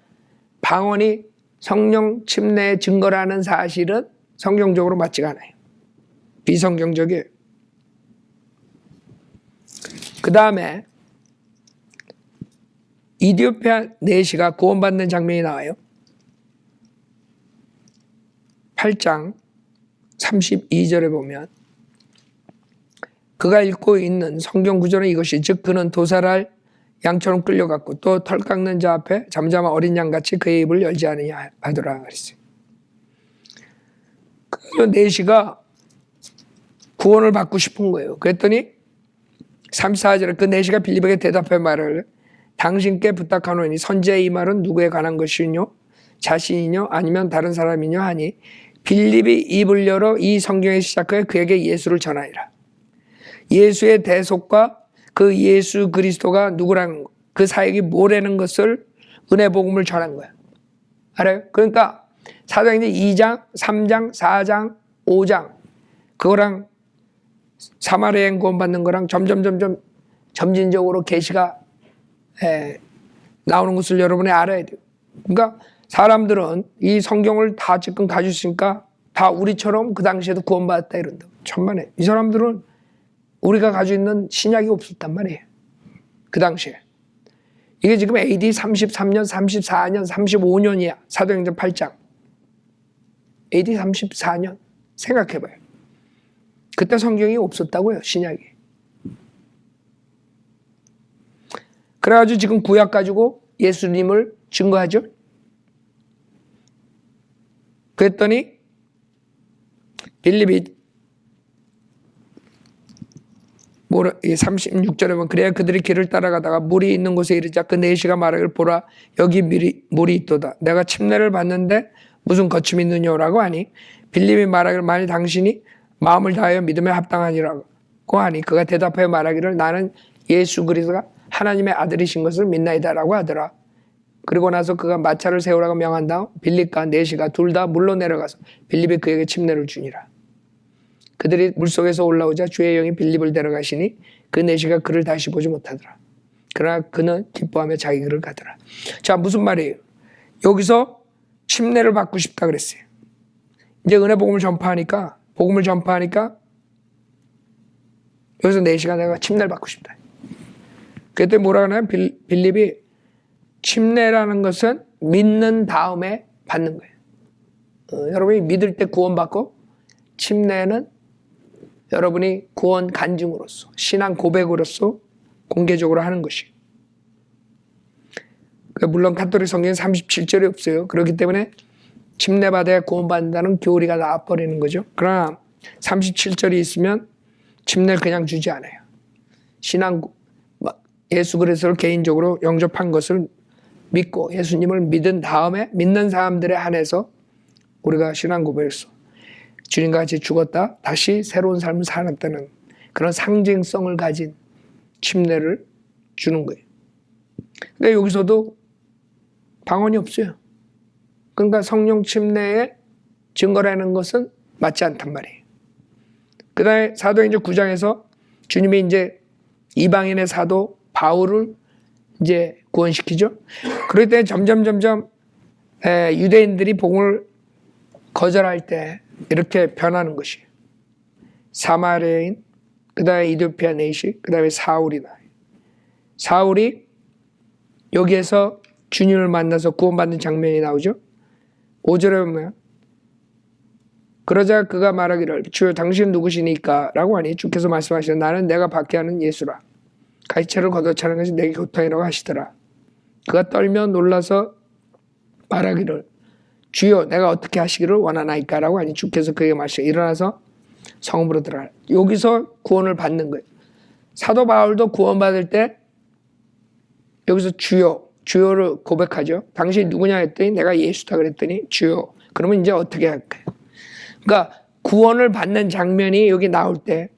방언이 성령 침례의 증거라는 사실은 성경적으로 맞지가 않아요. 비성경적이에요. 그 다음에 이디오피아 내시가 구원받는 장면이 나와요. 8장 32절에 보면 그가 읽고 있는 성경 구절은 이것이, 즉 그는 도살할 양처럼 끌려갔고 또 털 깎는 자 앞에 잠잠한 어린 양같이 그의 입을 열지 않으냐 하더라 그랬어요. 그 내시가 구원을 받고 싶은 거예요. 그랬더니 34절에 그 내시가 빌립에게 대답해 말을, 당신께 부탁하노니 선지의 이 말은 누구에 관한 것이뇨? 자신이뇨? 아니면 다른 사람이뇨? 하니 빌립이 입을 열어 이 성경에 시작하여 그에게 예수를 전하니라. 예수의 대속과 그 예수 그리스도가 누구라는 것, 그 사역이 뭐라는 것을 은혜 복음을 전한 거야. 알아요? 그러니까 사도행전 2장, 3장, 4장, 5장 그거랑 사마리아인 구원받는 거랑 점진적으로 계시가 나오는 것을 여러분이 알아야 돼요. 그러니까 사람들은 이 성경을 다 지금 가지고 있으니까 다 우리처럼 그 당시에도 구원받았다 이런다. 천만에. 이 사람들은 우리가 가지고 있는 신약이 없었단 말이에요. 그 당시에. 이게 지금 AD 33년, 34년, 35년이야. 사도행전 8장. AD 34년. 생각해봐요. 그때 성경이 없었다고요. 신약이. 그래가지고 지금 구약 가지고 예수님을 증거하죠. 그랬더니 빌립이 36절에 보면 그래야 그들이 길을 따라가다가 물이 있는 곳에 이르자 그 내시가 말하기를, 보라 여기 물이 있도다. 내가 침례를 받는데 무슨 거침이 있느냐라고 하니 빌립이 말하기를, 만일 당신이 마음을 다하여 믿음에 합당하니라고 하니 그가 대답하여 말하기를, 나는 예수 그리스도가 하나님의 아들이신 것을 믿나이다라고 하더라. 그리고 나서 그가 마차를 세우라고 명한 다음 빌립과 내시가 둘 다 물로 내려가서 빌립이 그에게 침례를 주니라. 그들이 물속에서 올라오자 주의 영이 빌립을 데려가시니 그 내시가 그를 다시 보지 못하더라. 그러나 그는 기뻐하며 자기 길을 가더라. 자, 무슨 말이에요? 여기서 침례를 받고 싶다 그랬어요. 이제 은혜 복음을 전파하니까 여기서 내시가 내가 침례를 받고 싶다. 그때 뭐라 하냐면 빌립이 침례라는 것은 믿는 다음에 받는 거예요. 여러분이 믿을 때 구원받고, 침례는 여러분이 구원 간증으로서, 신앙 고백으로서 공개적으로 하는 것이. 물론 가톨릭 성경에 37절이 없어요. 그렇기 때문에 침례받아야 구원받는다는 교리가 나와버리는 거죠. 그러나 37절이 있으면 침례를 그냥 주지 않아요. 신앙, 예수 그리스도를 개인적으로 영접한 것을 믿고 예수님을 믿은 다음에 믿는 사람들에 한해서 우리가 신앙 고백했어. 주님과 같이 죽었다 다시 새로운 삶을 살았다는 그런 상징성을 가진 침례를 주는 거예요. 근데 여기서도 방언이 없어요. 그러니까 성령 침례의 증거라는 것은 맞지 않단 말이에요. 그 다음에 사도행전 9장에서 주님이 이제 이방인의 사도 바울을 이제 구원시키죠. 그럴 때 점점 유대인들이 복음을 거절할 때 이렇게 변하는 것이에요. 사마리아인, 그 다음에 이디오피아 내시, 그 다음에 사울이 나요. 사울이 여기에서 주님을 만나서 구원받는 장면이 나오죠. 5절에 보면 그러자 그가 말하기를, 주여 당신은 누구시니까? 라고 하니 주께서 말씀하시되, 나는 내가 받게 하는 예수라. 가시체를 걷어차는 것이 내게 고통이라고 하시더라. 그가 떨며 놀라서 말하기를, 주여 내가 어떻게 하시기를 원하나이까? 라고 하니 주께서 그에게 말씀하시되, 일어나서 성읍으로 들어가라. 여기서 구원을 받는 거예요. 사도 바울도 구원받을 때 여기서 주여를 고백하죠. 당신이 누구냐 했더니 내가 예수다 그랬더니 주여. 그러면 이제 어떻게 할까요? 그러니까 구원을 받는 장면이 여기 나올 때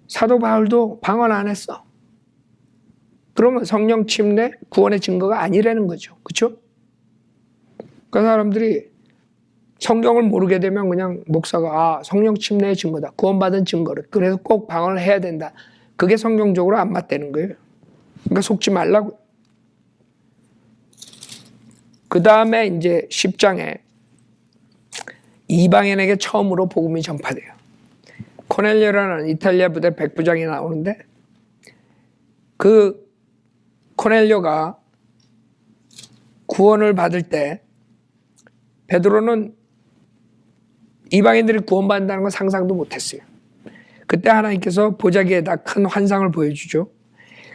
사도 바울도 방언 안 했어. 그러면 성령 침례 구원의 증거가 아니라는 거죠. 그렇죠? 그 사람들이 성경을 모르게 되면 그냥 목사가 성령 침례의 증거다. 구원받은 증거를. 그래서 꼭 방언을 해야 된다. 그게 성경적으로 안 맞다는 거예요. 그러니까 속지 말라고. 그 다음에 이제 10장에 이방인에게 처음으로 복음이 전파돼요. 코넬료라는 이탈리아 부대 백부장이 나오는데 그 코넬료가 구원을 받을 때 베드로는 이방인들이 구원받는다는 건 상상도 못했어요. 그때 하나님께서 보자기에다 큰 환상을 보여주죠.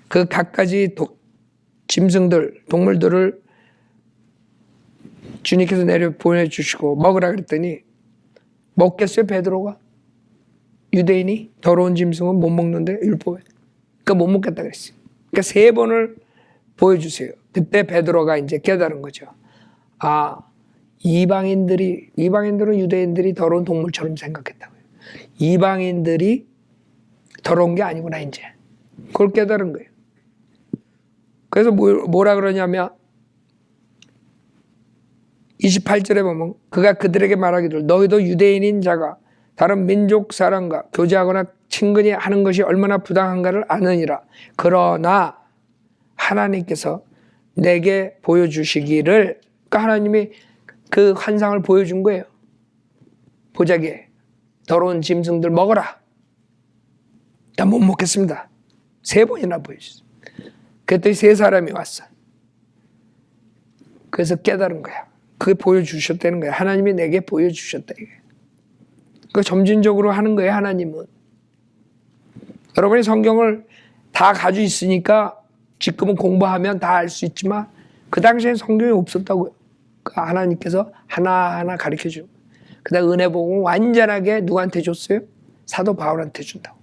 그 갖가지 짐승들, 동물들을 주님께서 내려 보내주시고 먹으라 그랬더니 먹겠어요, 베드로가? 유대인이 더러운 짐승은 못 먹는데 율법에. 그러니까 못 먹겠다 그랬어요. 그러니까 3번을 보여주세요. 그때 베드로가 이제 깨달은 거죠. 이방인들은 유대인들이 더러운 동물처럼 생각했다고요. 이방인들이 더러운 게 아니구나 이제. 그걸 깨달은 거예요. 그래서 뭐라 그러냐면 28절에 보면 그가 그들에게 말하기를 너희도 유대인인 자가 다른 민족 사람과 교제하거나 친근히 하는 것이 얼마나 부당한가를 아느니라. 그러나 하나님께서 내게 보여주시기를, 그러니까 하나님이 그 환상을 보여준 거예요. 보자기에 더러운 짐승들 먹어라. 나 못 먹겠습니다. 3번이나 보여줬어요. 그랬더니 3사람이 왔어. 그래서 깨달은 거야. 그게 보여주셨다는 거야. 하나님이 내게 보여주셨다. 이게. 그 점진적으로 하는 거예요. 하나님은. 여러분이 성경을 다 가지고 있으니까 지금은 공부하면 다 알 수 있지만 그 당시엔 성경이 없었다고요. 하나님께서 하나하나 가르쳐주고 그 다음 은혜 복음을 완전하게 누구한테 줬어요? 사도 바울한테 준다고.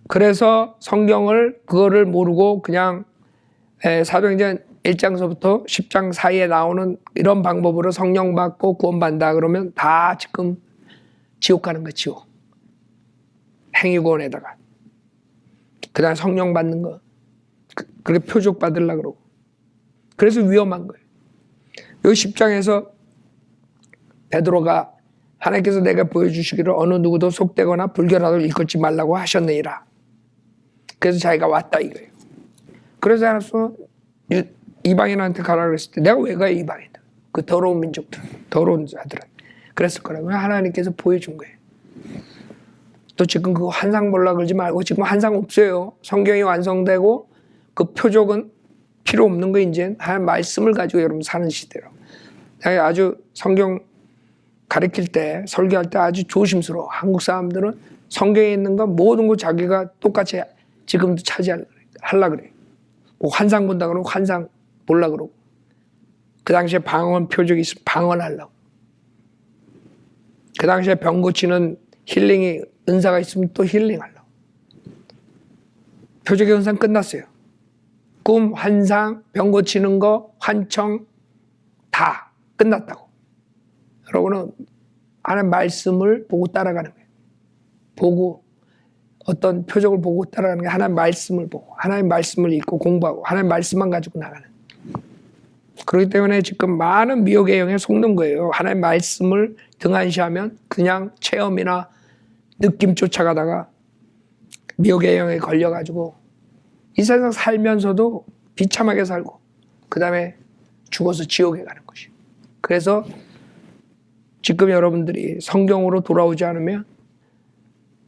그래서 성경을 그거를 모르고 그냥 사도행전 1장서부터 10장 사이에 나오는 이런 방법으로 성령 받고 구원받는다 그러면 다 지금 지옥 가는 거예요. 지옥. 행위구원에다가 그 다음 성령 받는 거 그렇게 표적 받으려고 그러고 그래서 위험한 거예요. 여기 10장에서 베드로가 하나님께서 내가 보여주시기를 어느 누구도 속되거나 불결하도록 일컫지 말라고 하셨느니라. 그래서 자기가 왔다 이거예요. 그래서 알았어. 이방인한테 가라 그랬을 때 내가 왜 가요 이방인들. 그 더러운 민족들, 더러운 자들은. 그랬을 거라고 하나님께서 보여준 거예요. 또 지금 그거 환상 보려고 그러지 말고 지금 환상 없어요. 성경이 완성되고 그 표적은 필요 없는 거 이제 하나님 말씀을 가지고 여러분 사는 시대로. 아주 성경 가르칠 때 설교할 때 아주 조심스러워. 한국 사람들은 성경에 있는 거 모든 거 자기가 똑같이 지금도 차지하려고 그래. 뭐 환상 본다 그러고 환상 보려고 그러고 그 당시에 방언 표적이 있으면 방언하려고 그 당시에 병 고치는 힐링이 은사가 있으면 또 힐링하려고. 표적의 은사 끝났어요. 꿈, 환상, 병 고치는 거, 환청 다 끝났다고. 여러분은 하나님 말씀을 보고 따라가는 거예요. 보고 어떤 표적을 보고 따라가는 게 하나님 말씀을 보고 하나님 말씀을 읽고 공부하고 하나님 말씀만 가지고 나가는. 그렇기 때문에 지금 많은 미혹의 영에 속는 거예요. 하나님 말씀을 등한시하면 그냥 체험이나 느낌 쫓아가다가 미혹의 영에 걸려가지고 이 세상 살면서도 비참하게 살고 그 다음에 죽어서 지옥에 가는 것이. 그래서 지금 여러분들이 성경으로 돌아오지 않으면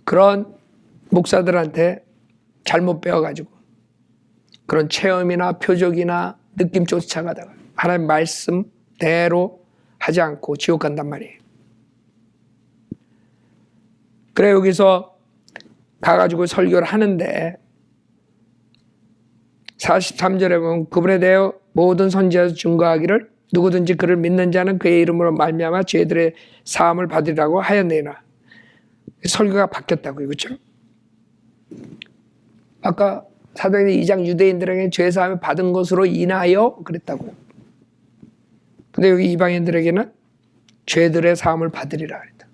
그런 목사들한테 잘못 배워가지고 그런 체험이나 표적이나 느낌 쫓아가다가 하나님 말씀대로 하지 않고 지옥 간단 말이에요. 그래 여기서 가가지고 설교를 하는데 43절에 보면 그분에 대하여 모든 선지자에서 증거하기를 누구든지 그를 믿는 자는 그의 이름으로 말미암아 죄들의 사함을 받으리라고 하였느니라. 설교가 바뀌었다고요. 그렇죠? 아까 사도행전 2장 유대인들에게 죄 사함을 받은 것으로 인하여 그랬다고요. 근데 여기 이방인들에게는 죄들의 사함을 받으리라 그랬다.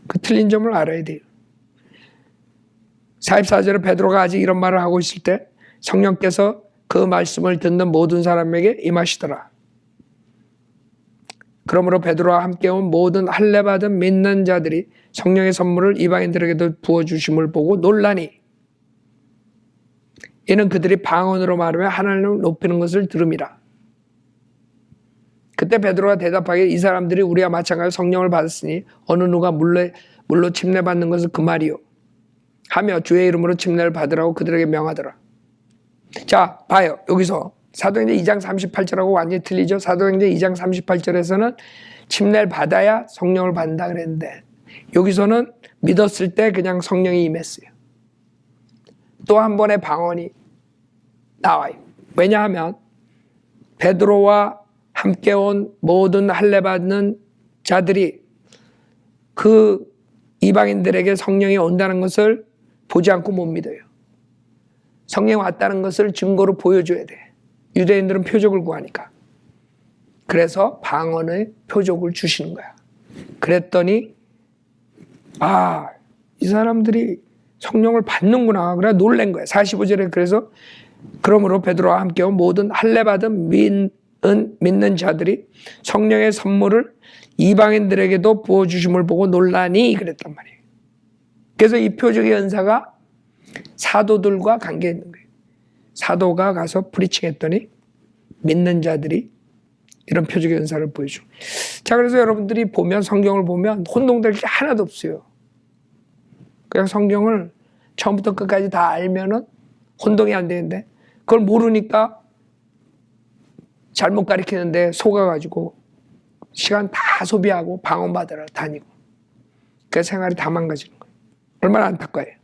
그 틀린 점을 알아야 돼요. 44절에 베드로가 아직 이런 말을 하고 있을 때 성령께서 그 말씀을 듣는 모든 사람에게 임하시더라. 그러므로 베드로와 함께 온 모든 할례 받은 믿는 자들이 성령의 선물을 이방인들에게도 부어주심을 보고 놀라니 이는 그들이 방언으로 말하며 하나님을 높이는 것을 들음이라. 그때 베드로가 대답하기를 이 사람들이 우리와 마찬가지로 성령을 받았으니 어느 누가 물로 침례받는 것은 그 말이요 하며 주의 이름으로 침례를 받으라고 그들에게 명하더라. 자, 봐요. 여기서 사도행전 2장 38절하고 완전히 틀리죠. 사도행전 2장 38절에서는 침례를 받아야 성령을 받는다 그랬는데 여기서는 믿었을 때 그냥 성령이 임했어요. 또 한 번의 방언이 나와요. 왜냐하면 베드로와 함께 온 모든 할례 받는 자들이 그 이방인들에게 성령이 온다는 것을 보지 않고 못 믿어요. 성령이 왔다는 것을 증거로 보여줘야 돼. 유대인들은 표적을 구하니까. 그래서 방언의 표적을 주시는 거야. 그랬더니 이 사람들이 성령을 받는구나. 그래 놀란 거야. 45절에 그래서 그러므로 베드로와 함께 온 모든 할례 받은 믿는 자들이 성령의 선물을 이방인들에게도 부어주심을 보고 놀라니 그랬단 말이에요. 그래서 이 표적의 연사가 사도들과 관계 있는 거예요. 사도가 가서 프리칭했더니 믿는 자들이 이런 표적의 연사를 보여줘. 자, 그래서 여러분들이 보면 성경을 보면 혼동될 게 하나도 없어요. 그냥 성경을 처음부터 끝까지 다 알면은 혼동이 안 되는데 그걸 모르니까 잘못 가르치는데 속아가지고 시간 다 소비하고 방언 받으러 다니고 그 생활이 다 망가지는 거예요. 얼마나 안타까워요.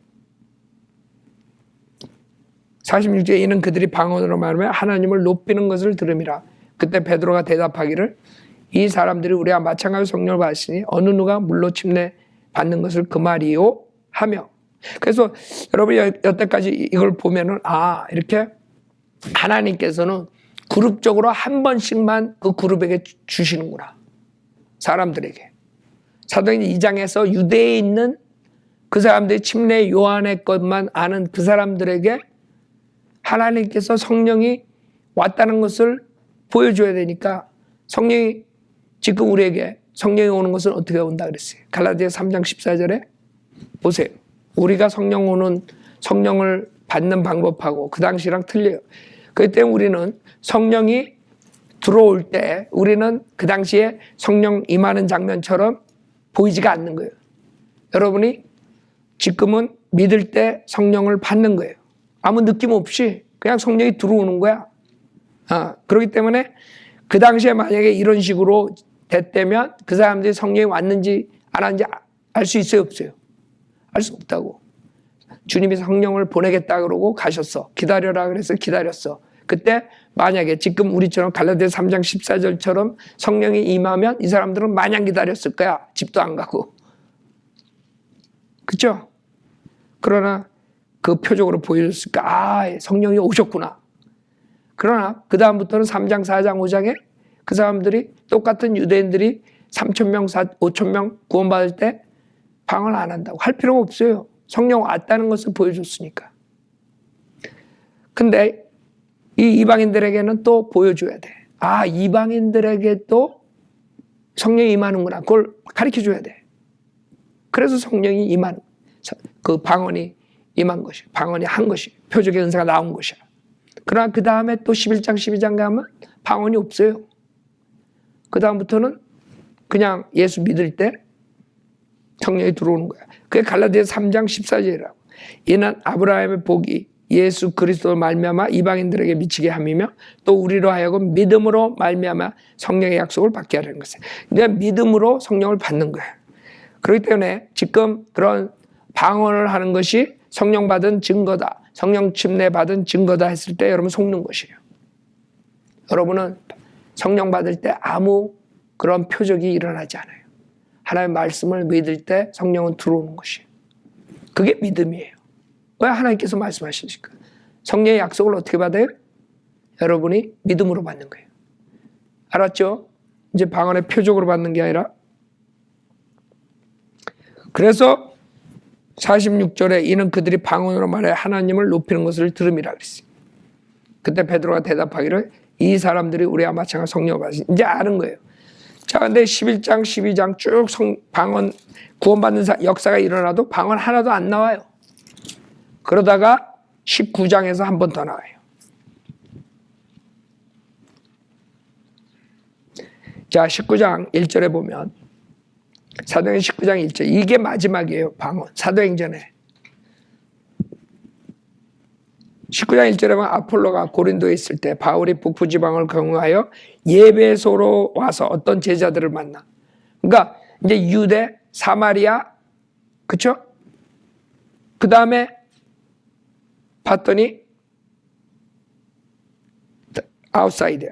46절에 이는 그들이 방언으로 말하며 하나님을 높이는 것을 들음이라. 그때 베드로가 대답하기를 이 사람들이 우리와 마찬가지로 성령을 받으시니 어느 누가 물로 침례 받는 것을 그 말이요 하며. 그래서 여러분이 여태까지 이걸 보면은 이렇게 하나님께서는 그룹적으로 한 번씩만 그 그룹에게 주시는구나. 사람들에게. 사도행전 2장에서 유대에 있는 그 사람들이 침례 요한의 것만 아는 그 사람들에게 하나님께서 성령이 왔다는 것을 보여줘야 되니까 성령이 지금 우리에게 성령이 오는 것은 어떻게 온다 그랬어요. 갈라디아 3장 14절에 보세요. 우리가 성령을 받는 방법하고 그 당시랑 틀려요. 그렇기 때문에 우리는 성령이 들어올 때 우리는 그 당시에 성령 임하는 장면처럼 보이지가 않는 거예요. 여러분이 지금은 믿을 때 성령을 받는 거예요. 아무 느낌 없이 그냥 성령이 들어오는 거야. 그렇기 때문에 그 당시에 만약에 이런 식으로 됐다면 그 사람들이 성령이 왔는지 안 왔는지 알 수 있어요, 없어요? 알 수 없다고. 주님이 성령을 보내겠다 그러고 가셨어. 기다려라 그래서 기다렸어. 그때 만약에 지금 우리처럼 갈라디아 3장 14절처럼 성령이 임하면 이 사람들은 마냥 기다렸을 거야. 집도 안 가고. 그렇죠? 그러나 그 표적으로 보여줬을까? 성령이 오셨구나. 그러나 그 다음부터는 3장 4장 5장에 그 사람들이 똑같은 유대인들이 3,000명 5,000명 구원받을 때 방언을 안 한다고 할 필요가 없어요. 성령 왔다는 것을 보여줬으니까. 근데 이 이방인들에게는 또 보여줘야 돼. 이방인들에게 또 성령이 임하는구나. 그걸 가르쳐줘야 돼. 그래서 성령이 임한 그 방언이 임한 것이, 방언이 한 것이, 표적의 은사가 나온 것이야. 그러나 그 다음에 또 11장 12장 가면 방언이 없어요. 그 다음부터는 그냥 예수 믿을 때 성령이 들어오는 거야. 그게 갈라디아 3장 14절이라고. 이는 아브라함의 복이 예수 그리스도로 말미암아 이방인들에게 미치게 함이며 또 우리로 하여금 믿음으로 말미암아 성령의 약속을 받게 하려는 것이에요. 그러니까 믿음으로 성령을 받는 거예요. 그렇기 때문에 지금 그런 방언을 하는 것이 성령 받은 증거다. 성령 침례 받은 증거다 했을 때 여러분 속는 것이에요. 여러분은 성령 받을 때 아무 그런 표적이 일어나지 않아요. 하나님의 말씀을 믿을 때 성령은 들어오는 것이에요. 그게 믿음이에요. 왜 하나님께서 말씀하시니까. 성령의 약속을 어떻게 받아요? 여러분이 믿음으로 받는 거예요. 알았죠? 이제 방언의 표적으로 받는 게 아니라. 그래서 46절에 이는 그들이 방언으로 말해 하나님을 높이는 것을 들음이라 그랬어요. 그때 베드로가 대답하기를 이 사람들이 우리와 마찬가지로 성령을 받으신 이제 아는 거예요. 자, 근데 11장, 12장 쭉 방언 구원받는 역사가 일어나도 방언 하나도 안 나와요. 그러다가 19장에서 한 번 더 나와요. 자, 19장 1절에 보면 사도행전 19장 1절 이게 마지막이에요. 방언 사도행전에 19장 1절에 보면 아폴로가 고린도에 있을 때 바울이 북부지방을 경유하여 예배소로 와서 어떤 제자들을 만나. 그러니까 이제 유대, 사마리아, 그쵸? 그 다음에 봤더니 아웃사이드야.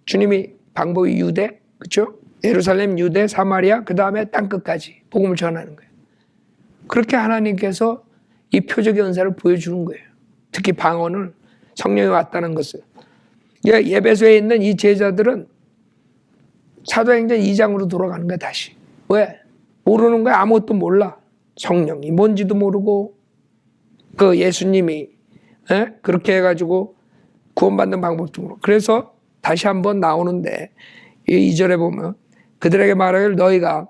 주님이 방법이 유대, 그쵸? 예루살렘, 유대, 사마리아, 그 다음에 땅끝까지 복음을 전하는 거예요. 그렇게 하나님께서 이 표적의 은사를 보여주는 거예요. 특히 방언을 성령이 왔다는 것을. 예배소에 있는 이 제자들은 사도행전 2장으로 돌아가는 거야 다시. 왜? 모르는 거야. 아무것도 몰라. 성령이 뭔지도 모르고 그 예수님이 그렇게 해가지고 구원받는 방법도 모르고. 그래서 다시 한번 나오는데 이 2절에 보면 그들에게 말하기를 너희가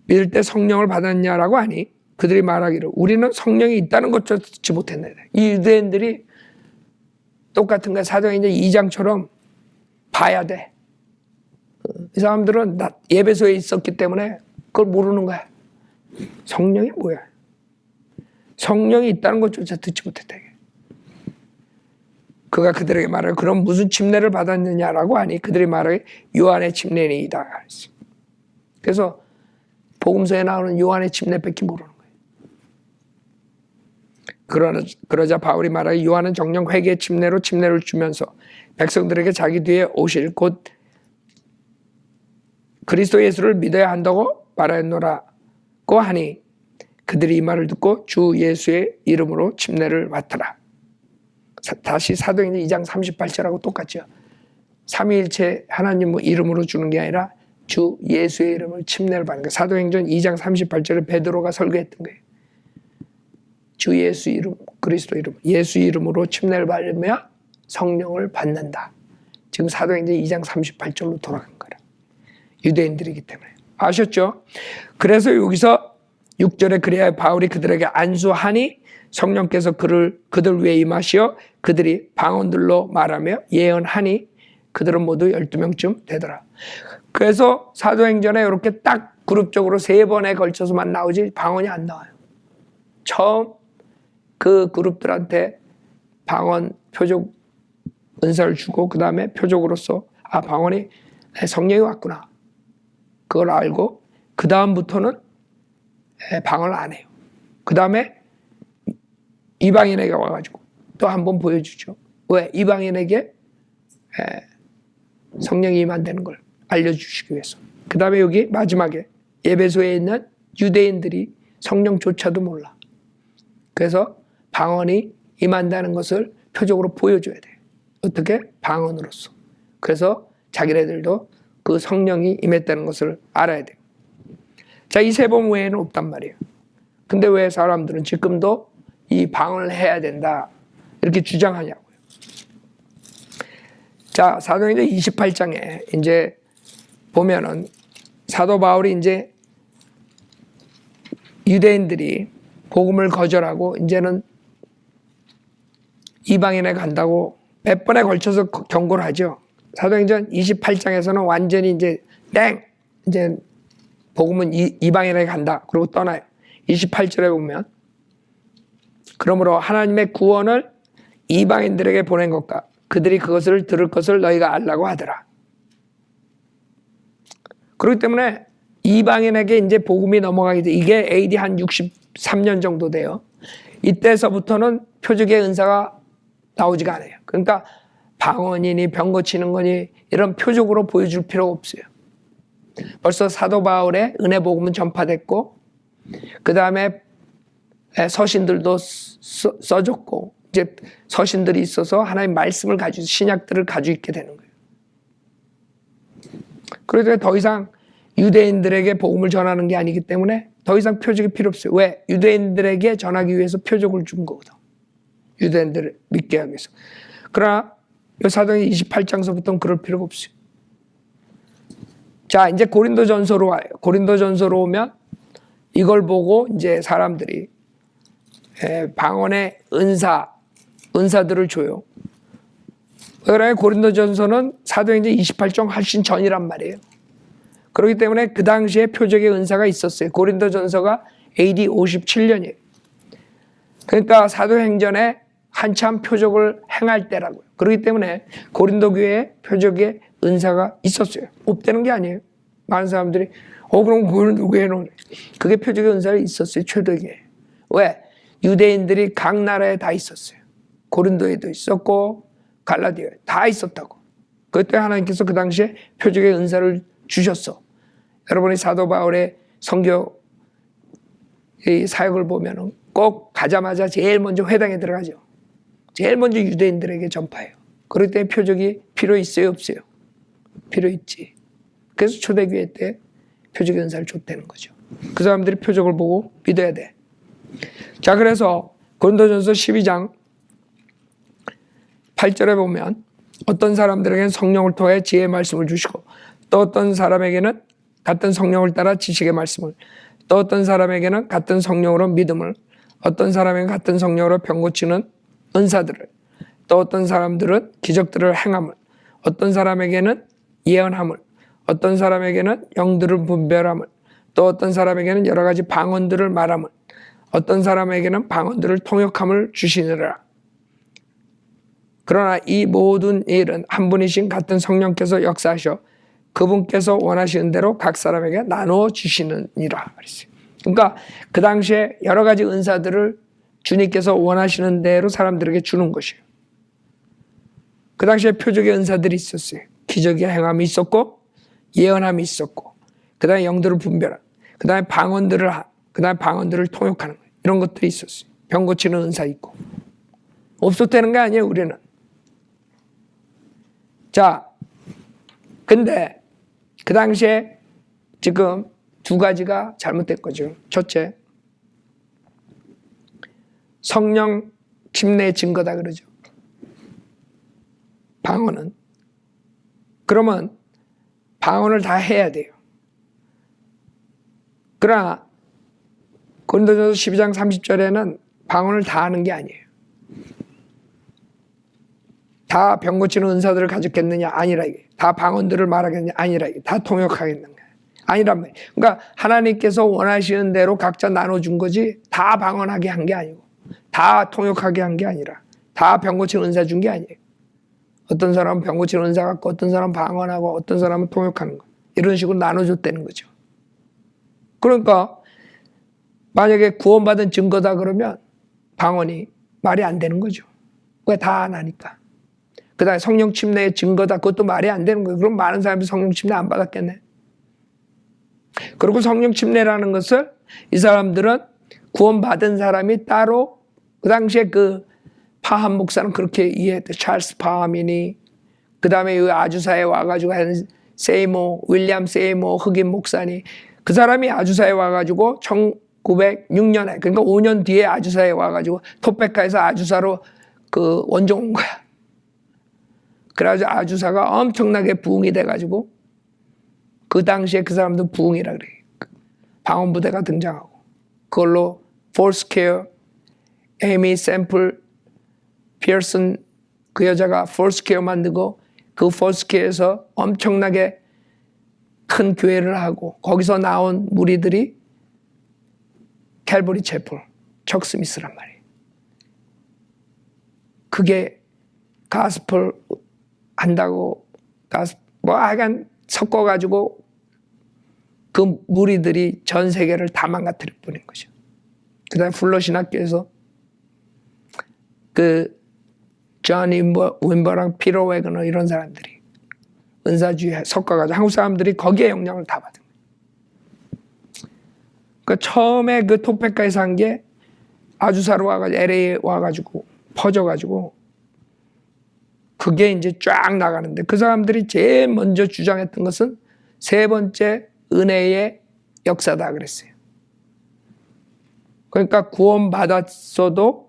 믿을 때 성령을 받았냐라고 하니 그들이 말하기를 우리는 성령이 있다는 것조차 듣지 못했네. 이 유대인들이 똑같은 거야. 사도행전 2장처럼 봐야 돼. 이 사람들은 예배소에 있었기 때문에 그걸 모르는 거야. 성령이 뭐야? 성령이 있다는 것조차 듣지 못했다. 그가 그들에게 말하기를 그럼 무슨 침례를 받았느냐라고 하니 그들이 말하기를 요한의 침례니이다. 그래서 복음서에 나오는 요한의 침례밖에 모르는 거예요. 그러자 바울이 말하기를 요한은 정령 회개의 침례로 침례를 주면서 백성들에게 자기 뒤에 오실 곧 그리스도 예수를 믿어야 한다고 말하였노라고 하니 그들이 이 말을 듣고 주 예수의 이름으로 침례를 받더라. 다시 사도행전 2장 38절하고 똑같죠. 삼위일체 하나님 이름으로 주는 게 아니라 주 예수의 이름을 침례를 받는 거예요. 사도행전 2장 38절에 베드로가 설교했던 거예요. 주 예수 이름, 그리스도 이름, 예수 이름으로 침례를 받으며 성령을 받는다. 지금 사도행전 2장 38절로 돌아간 거라. 유대인들이기 때문에. 아셨죠? 그래서 여기서 6절에 그래야 바울이 그들에게 안수하니 성령께서 그들 위에 임하시어 그들이 방언들로 말하며 예언하니 그들은 모두 12명쯤 되더라. 그래서 사도행전에 이렇게 딱 그룹적으로 3번에 걸쳐서만 나오지 방언이 안 나와요. 처음 그 그룹들한테 방언 표적 은사를 주고 그 다음에 표적으로서 방언이 성령이 왔구나. 그걸 알고 그 다음부터는 방언을 안 해요. 그 다음에 이방인에게 와가지고 또 한 번 보여주죠. 왜? 이방인에게 성령이 임한다는 걸 알려주시기 위해서. 그 다음에 여기 마지막에 예배소에 있는 유대인들이 성령조차도 몰라. 그래서 방언이 임한다는 것을 표적으로 보여줘야 돼요. 어떻게? 방언으로서. 그래서 자기네들도 그 성령이 임했다는 것을 알아야 돼요. 자, 이 3번 외에는 없단 말이에요. 근데 왜 사람들은 지금도 이 방언을 해야 된다 이렇게 주장하냐고요. 자, 사도행전 28장에 이제 보면은 사도 바울이 이제 유대인들이 복음을 거절하고 이제는 이방인에 간다고 몇 번에 걸쳐서 경고를 하죠. 사도행전 28장에서는 완전히 이제 이제 복음은 이방인에 간다. 그리고 떠나요. 28절에 보면 그러므로 하나님의 구원을 이방인들에게 보낸 것과 그들이 그것을 들을 것을 너희가 알라고 하더라. 그렇기 때문에 이방인에게 이제 복음이 넘어가게 돼. 이게 AD 한 63년 정도 돼요. 이때서부터는 표적의 은사가 나오지가 않아요. 그러니까 방언이니 병 고치는 거니 이런 표적으로 보여줄 필요가 없어요. 벌써 사도 바울의 은혜 복음은 전파됐고 그 다음에 서신들도 써줬고 이제 서신들이 있어서 하나님 말씀을 가지고 신약들을 가지고 있게 되는 거예요. 그래서 더 이상 유대인들에게 복음을 전하는 게 아니기 때문에 더 이상 표적이 필요 없어요. 왜? 유대인들에게 전하기 위해서 표적을 준 거거든. 유대인들을 믿게 하기 위해서. 그러나 사도행전 28장서부터는 그럴 필요가 없어요. 자, 이제 고린도전서로 와요. 고린도전서로 오면 이걸 보고 이제 사람들이 방언의 은사들을 줘요. 그래 고린도전서는 사도행전 28장 훨씬 전이란 말이에요. 그렇기 때문에 그 당시에 표적의 은사가 있었어요. 고린도전서가 AD 57년이에요. 그러니까 사도행전에 한참 표적을 행할 때라고요. 그렇기 때문에 고린도 교회에 표적의 은사가 있었어요. 없다는 게 아니에요. 많은 사람들이 그럼 고린도 교회는 그게 표적의 은사가 있었어요. 초대교회. 왜? 유대인들이 각 나라에 다 있었어요. 고린도에도 있었고 갈라디아에 다 있었다고. 그때 하나님께서 그 당시에 표적의 은사를 주셨어. 여러분이 사도 바울의 선교 사역을 보면은 꼭 가자마자 제일 먼저 회당에 들어가죠. 제일 먼저 유대인들에게 전파해요. 그럴 때 표적이 필요 있어요, 없어요? 필요 있지. 그래서 초대교회 때 표적의 은사를 줬다는 거죠. 그 사람들이 표적을 보고 믿어야 돼. 자, 그래서 고린도전서 12장 8절에 보면 어떤 사람들에게는 성령을 통해 지혜의 말씀을 주시고 또 어떤 사람에게는 같은 성령을 따라 지식의 말씀을 또 어떤 사람에게는 같은 성령으로 믿음을 어떤 사람에게는 같은 성령으로 병 고치는 은사들을 또 어떤 사람들은 기적들을 행함을 어떤 사람에게는 예언함을 어떤 사람에게는 영들을 분별함을 또 어떤 사람에게는 여러 가지 방언들을 말함을 어떤 사람에게는 방언들을 통역함을 주시느라. 그러나 이 모든 일은 한 분이신 같은 성령께서 역사하셔 그분께서 원하시는 대로 각 사람에게 나누어 주시느니라. 그러니까 그 당시에 여러 가지 은사들을 주님께서 원하시는 대로 사람들에게 주는 것이에요. 그 당시에 표적의 은사들이 있었어요. 기적의 행함이 있었고 예언함이 있었고 그 다음에 영들을 분별하는 그 다음에 방언들을 통역하는 거예요. 이런 것들이 있었어요. 병 고치는 은사 있고 없었다는 게 아니에요. 우리는. 자, 근데 그 당시에 지금 두 가지가 잘못된 거죠. 첫째, 성령 침례의 증거다 그러죠. 방언은. 그러면 방언을 다 해야 돼요. 그러나 고린도전서 12장 30절에는 방언을 다 하는 게 아니에요. 다 병 고치는 은사들을 가졌겠느냐? 아니라 이게. 다 방언들을 말하겠느냐? 아니라 이게. 다 통역하겠는가? 아니란 말이에요. 그러니까 하나님께서 원하시는 대로 각자 나눠준 거지 다 방언하게 한 게 아니고 다 통역하게 한 게 아니라 다 병 고치는 은사 준 게 아니에요. 어떤 사람은 병 고치는 은사 갖고 어떤 사람은 방언하고 어떤 사람은 통역하는 거. 이런 식으로 나눠줬다는 거죠. 그러니까 만약에 구원받은 증거다 그러면 방언이 말이 안 되는 거죠. 왜? 다 안 하니까. 그 다음에 성령 침례의 증거다. 그것도 말이 안 되는 거예요. 그럼 많은 사람이 성령 침례 안 받았겠네. 그리고 성령 침례라는 것을 이 사람들은 구원받은 사람이 따로 그 당시에 그 파함 목사는 그렇게 이해했대. 찰스 파함이니 그 다음에 아주사에 와가지고 하는 윌리엄 세이모 흑인 목사니 그 사람이 아주사에 와가지고 1906년에 그러니까 5년 뒤에 아주사에 와가지고 토페카에서 아주사로 그 원정 온 거야. 그래가지고 아주사가 엄청나게 부흥이 돼가지고 그 당시에 그 사람도 부흥이라 그래. 방언 부대가 등장하고 그걸로 폴스케어, 에이미 샘플 피어슨 그 여자가 폴스케어 만들고 그 폴스케어에서 엄청나게 큰 교회를 하고 거기서 나온 무리들이 캘버리 채플, 척 스미스란 말이에요. 그게 가스펠 한다고 하여간 섞어가지고 그 무리들이 전 세계를 다 망가뜨려 버린 거죠. 그 다음에 플러신학교에서 그 존 윈버랑 피터 웨거너 이런 사람들이 은사주의 섞어가지고 한국 사람들이 거기에 영향을 다 받은 거예요. 그러니까 처음에 그 토페카에서 한 게 아주사로 와가지고 LA에 와가지고 퍼져가지고 그게 이제 쫙 나가는데 그 사람들이 제일 먼저 주장했던 것은 세 번째 은혜의 역사다 그랬어요. 그러니까 구원받았어도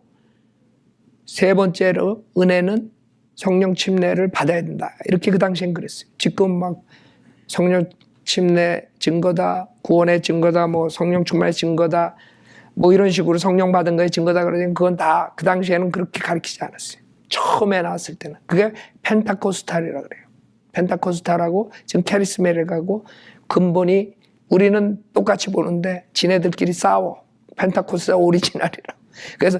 세 번째로 은혜는 성령 침례를 받아야 된다. 이렇게 그 당시엔 그랬어요. 지금 막 성령 침례 증거다, 구원의 증거다, 뭐 성령 충만의 증거다, 뭐 이런 식으로 성령 받은 거의 증거다 그러면 그건 다 그 당시에는 그렇게 가르치지 않았어요. 처음에 나왔을 때는 그게 펜타코스탈이라 그래요. 펜타코스탈하고 지금 캐리스메릭하고 근본이 우리는 똑같이 보는데 지네들끼리 싸워. 펜타코스탈 오리지널이라. 그래서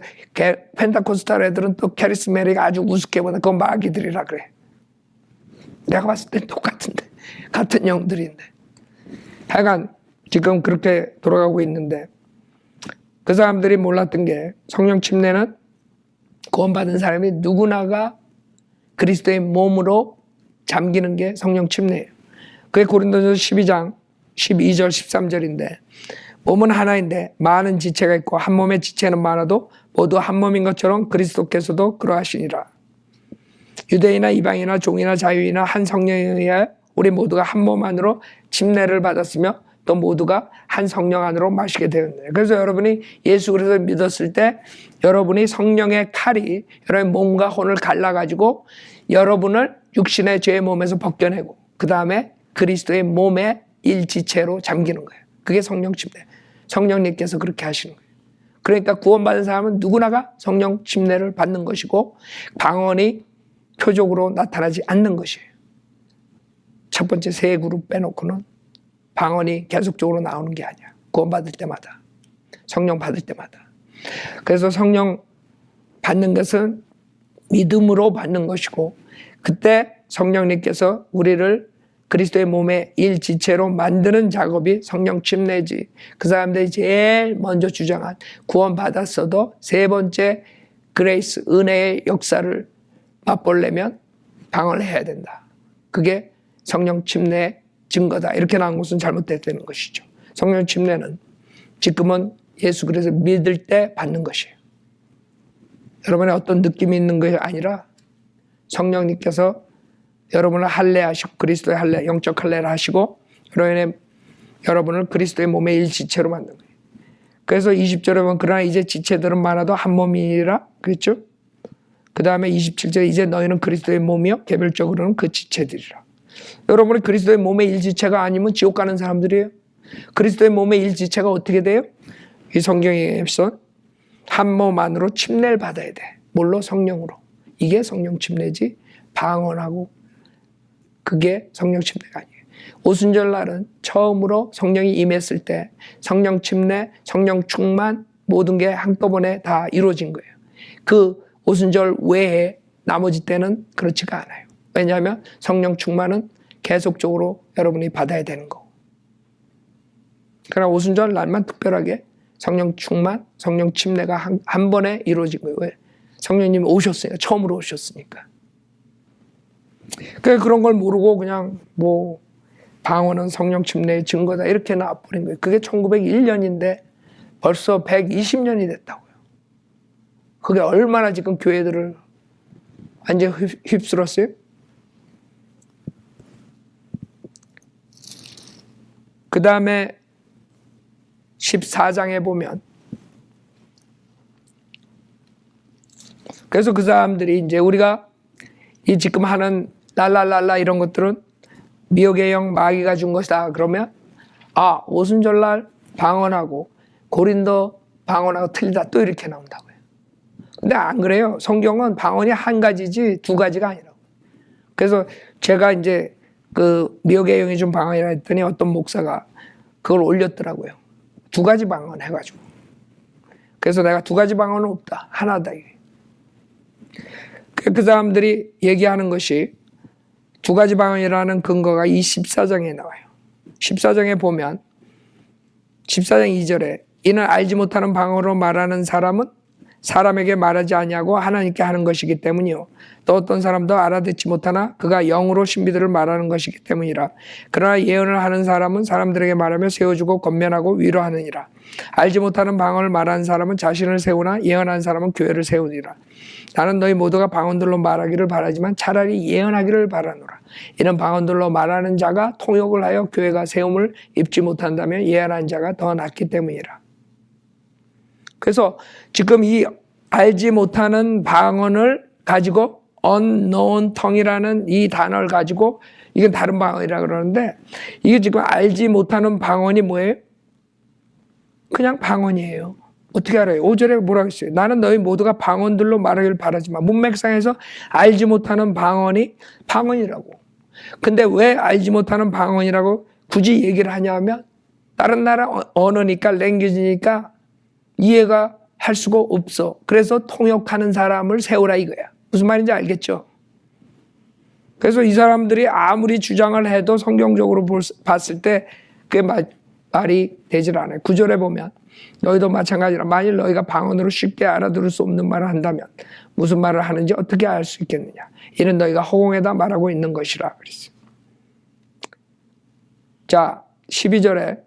펜타코스탈 애들은 또 캐리스메릭 아주 우습게 보다. 그건 마귀들이라 그래. 내가 봤을 때 똑같은데 같은 영들인데 하여간 지금 그렇게 돌아가고 있는데 그 사람들이 몰랐던 게 성령 침례는 구원받은 사람이 누구나가 그리스도의 몸으로 잠기는 게 성령 침례예요. 그게 고린도전서 12장 12절 13절인데 몸은 하나인데 많은 지체가 있고 한 몸의 지체는 많아도 모두 한 몸인 것처럼 그리스도께서도 그러하시니라. 유대인이나 이방인이나 종이나 자유인이나 한 성령에 의하여 우리 모두가 한 몸 안으로 침례를 받았으며 또 모두가 한 성령 안으로 마시게 되었네요. 그래서 여러분이 예수 그리스도를 믿었을 때 여러분이 성령의 칼이 여러분의 몸과 혼을 갈라가지고 여러분을 육신의 죄의 몸에서 벗겨내고 그 다음에 그리스도의 몸의 일지체로 잠기는 거예요. 그게 성령 침례. 성령님께서 그렇게 하시는 거예요. 그러니까 구원받은 사람은 누구나가 성령 침례를 받는 것이고 방언이 표적으로 나타나지 않는 것이에요. 첫 번째 세 그룹 빼놓고는 방언이 계속적으로 나오는 게 아니야. 구원받을 때마다. 성령 받을 때마다. 그래서 성령 받는 것은 믿음으로 받는 것이고 그때 성령님께서 우리를 그리스도의 몸의 일지체로 만드는 작업이 성령 침례지. 그 사람들이 제일 먼저 주장한 구원받았어도 세 번째 그레이스, 은혜의 역사를 맛보려면 방언을 해야 된다. 그게 성령 침례의 증거다. 이렇게 나온 것은 잘못됐다는 것이죠. 성령 침례는 지금은 예수 그리스도 믿을 때 받는 것이에요. 여러분의 어떤 느낌이 있는 것이 아니라 성령님께서 여러분을 할례하시고 그리스도의 할례, 영적 할례를 하시고 여러분을 그리스도의 몸의 일지체로 만든 거예요. 그래서 20절에 보면 그러나 이제 지체들은 많아도 한 몸이라 그랬죠. 그 다음에 27절에 이제 너희는 그리스도의 몸이요 개별적으로는 그 지체들이라. 여러분이 그리스도의 몸의 일지체가 아니면 지옥 가는 사람들이에요. 그리스도의 몸의 일지체가 어떻게 돼요? 이 성경에서 한 몸 안으로 침례를 받아야 돼. 뭘로? 성령으로. 이게 성령 침례지 방언하고 그게 성령 침례가 아니에요. 오순절 날은 처음으로 성령이 임했을 때 성령 침례, 성령 충만 모든 게 한꺼번에 다 이루어진 거예요. 그 오순절 외에 나머지 때는 그렇지가 않아요. 왜냐하면 성령 충만은 계속적으로 여러분이 받아야 되는 거고. 그러나 오순절 날만 특별하게 성령 충만, 성령 침례가 한 번에 이루어진 거예요. 왜? 성령님이 오셨으니까, 처음으로 오셨으니까. 그런 걸 모르고 그냥 뭐 방언은 성령 침례의 증거다 이렇게 나와버린 거예요. 그게 1901년인데 벌써 120년이 됐다고요. 그게 얼마나 지금 교회들을 완전히 휩쓸었어요? 그 다음에 14장에 보면 그래서 그 사람들이 이제 우리가 이 지금 하는 랄랄랄라 이런 것들은 미혹의 영 마귀가 준 것이다 그러면 오순절날 방언하고 고린도 방언하고 틀리다 또 이렇게 나온다고요. 근데 안 그래요. 성경은 방언이 한 가지지 두 가지가 아니라고. 그래서 제가 이제 그 미혹의 영이 준 방언이라 했더니 어떤 목사가 그걸 올렸더라고요. 두 가지 방언 해가지고. 그래서 내가 두 가지 방언은 없다. 하나다. 이게. 그 사람들이 얘기하는 것이 두 가지 방언이라는 근거가 이 14장에 나와요. 14장에 보면 14장 2절에 이는 알지 못하는 방언으로 말하는 사람은 사람에게 말하지 아니하고 하나님께 하는 것이기 때문이요. 또 어떤 사람도 알아듣지 못하나 그가 영으로 신비들을 말하는 것이기 때문이라. 그러나 예언을 하는 사람은 사람들에게 말하며 세워주고 권면하고 위로하느니라. 알지 못하는 방언을 말하는 사람은 자신을 세우나 예언하는 사람은 교회를 세우니라. 나는 너희 모두가 방언들로 말하기를 바라지만 차라리 예언하기를 바라노라. 이는 방언들로 말하는 자가 통역을 하여 교회가 세움을 입지 못한다면 예언하는 자가 더 낫기 때문이라. 그래서 지금 이 알지 못하는 방언을 가지고 unknown tongue이라는 이 단어를 가지고 이건 다른 방언이라 그러는데 이게 지금 알지 못하는 방언이 뭐예요? 그냥 방언이에요. 어떻게 알아요? 5절에 뭐라고 했어요? 나는 너희 모두가 방언들로 말하길 바라지만 문맥상에서 알지 못하는 방언이 방언이라고. 근데 왜 알지 못하는 방언이라고 굳이 얘기를 하냐면 다른 나라 언어니까 랭귀지니까 이해가 할 수가 없어. 그래서 통역하는 사람을 세우라 이거야. 무슨 말인지 알겠죠? 그래서 이 사람들이 아무리 주장을 해도 성경적으로 봤을 때 그게 말이 되질 않아요. 9절에 보면 너희도 마찬가지라 만일 너희가 방언으로 쉽게 알아들을 수 없는 말을 한다면 무슨 말을 하는지 어떻게 알 수 있겠느냐. 이는 너희가 허공에다 말하고 있는 것이라 그랬어요. 자 12절에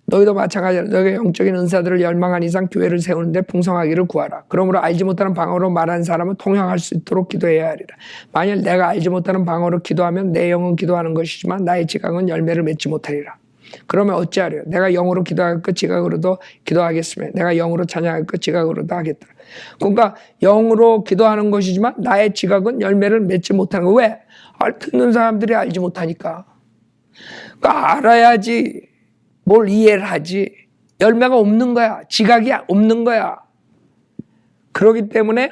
너희도 마찬가지라 너희가 영적인 은사들을 열망한 이상 교회를 세우는데 풍성하기를 구하라. 그러므로 알지 못하는 방언으로 말하는 사람은 통역할 수 있도록 기도해야 하리라. 만일 내가 알지 못하는 방언으로 기도하면 내 영은 기도하는 것이지만 나의 지각은 열매를 맺지 못하리라. 그러면 어찌하려 내가 영으로 기도할 것 지각으로도 기도하겠으며 내가 영으로 찬양할 것 지각으로도 하겠다. 그러니까 영으로 기도하는 것이지만 나의 지각은 열매를 맺지 못하는 거. 왜? 듣는 사람들이 알지 못하니까. 그러니까 알아야지 뭘 이해를 하지. 열매가 없는 거야. 지각이 없는 거야. 그렇기 때문에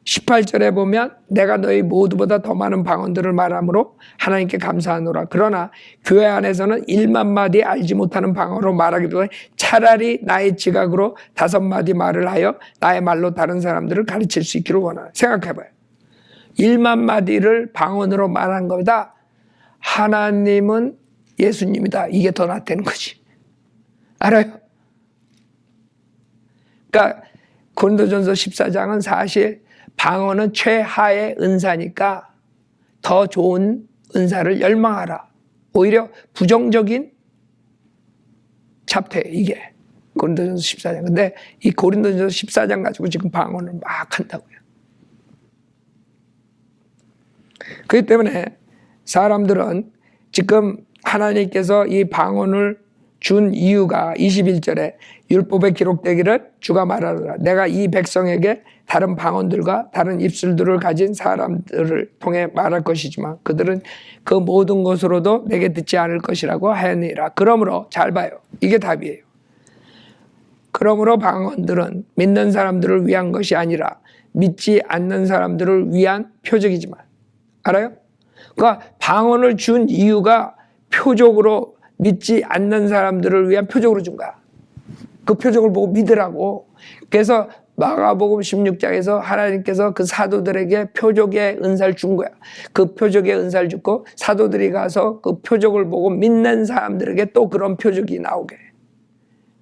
18절에 보면 내가 너희 모두보다 더 많은 방언들을 말함으로 하나님께 감사하노라. 그러나 교회 안에서는 1만 마디 알지 못하는 방언으로 말하기보다 차라리 나의 지각으로 5마디 말을 하여 나의 말로 다른 사람들을 가르칠 수 있기를 원하는. 생각해봐요. 1만 마디를 방언으로 말한 것보다 하나님은 예수님이다. 이게 더 낫다는 거지. 알아요? 그러니까 고린도전서 14장은 사실 방언은 최하의 은사니까 더 좋은 은사를 열망하라. 오히려 부정적인 챕터에 이게 고린도전서 14장. 근데 이 고린도전서 14장 가지고 지금 방언을 막 한다고요. 그렇기 때문에 사람들은 지금 하나님께서 이 방언을 준 이유가 21절에 율법에 기록되기를 주가 말하노라. 내가 이 백성에게 다른 방언들과 다른 입술들을 가진 사람들을 통해 말할 것이지만 그들은 그 모든 것으로도 내게 듣지 않을 것이라고 하였느니라. 그러므로 잘 봐요. 이게 답이에요. 그러므로 방언들은 믿는 사람들을 위한 것이 아니라 믿지 않는 사람들을 위한 표적이지만. 알아요? 그러니까 방언을 준 이유가 표적으로 믿지 않는 사람들을 위한 표적으로 준 거야. 그 표적을 보고 믿으라고. 그래서 마가복음 16장에서 하나님께서 그 사도들에게 표적의 은사를 준 거야. 그 표적의 은사를 주고 사도들이 가서 그 표적을 보고 믿는 사람들에게 또 그런 표적이 나오게.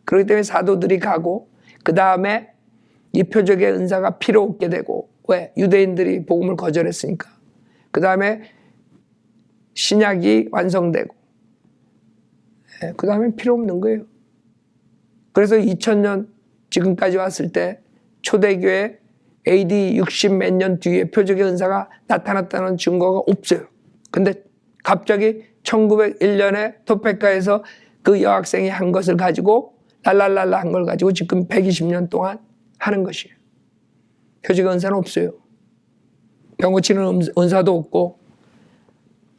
그렇기 때문에 사도들이 가고 그 다음에 이 표적의 은사가 필요 없게 되고. 왜? 유대인들이 복음을 거절했으니까. 그 다음에 신약이 완성되고 그 다음에 필요 없는 거예요. 그래서 2000년 지금까지 왔을 때 초대교회 AD 60 몇 년 뒤에 표적의 은사가 나타났다는 증거가 없어요. 근데 갑자기 1901년에 토페카에서 그 여학생이 한 것을 가지고 랄랄랄라 한 걸 가지고 지금 120년 동안 하는 것이에요. 표적의 은사는 없어요. 병 고치는 은사도 없고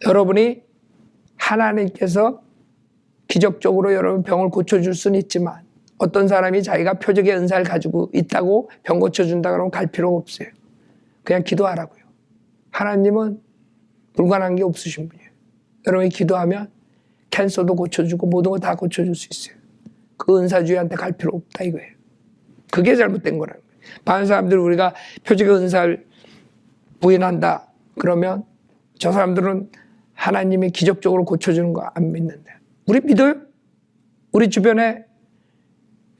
여러분이 하나님께서 기적적으로 여러분 병을 고쳐줄 수는 있지만 어떤 사람이 자기가 표적의 은사를 가지고 있다고 병 고쳐준다 그러면 갈 필요가 없어요. 그냥 기도하라고요. 하나님은 불가능한 게 없으신 분이에요. 여러분이 기도하면 캔서도 고쳐주고 모든 거 다 고쳐줄 수 있어요. 그 은사주의한테 갈 필요 없다 이거예요. 그게 잘못된 거라는 거예요. 많은 사람들 우리가 표적의 은사를 부인한다 그러면 저 사람들은 하나님이 기적적으로 고쳐주는 거 안 믿는데 우리 믿어요? 우리 주변에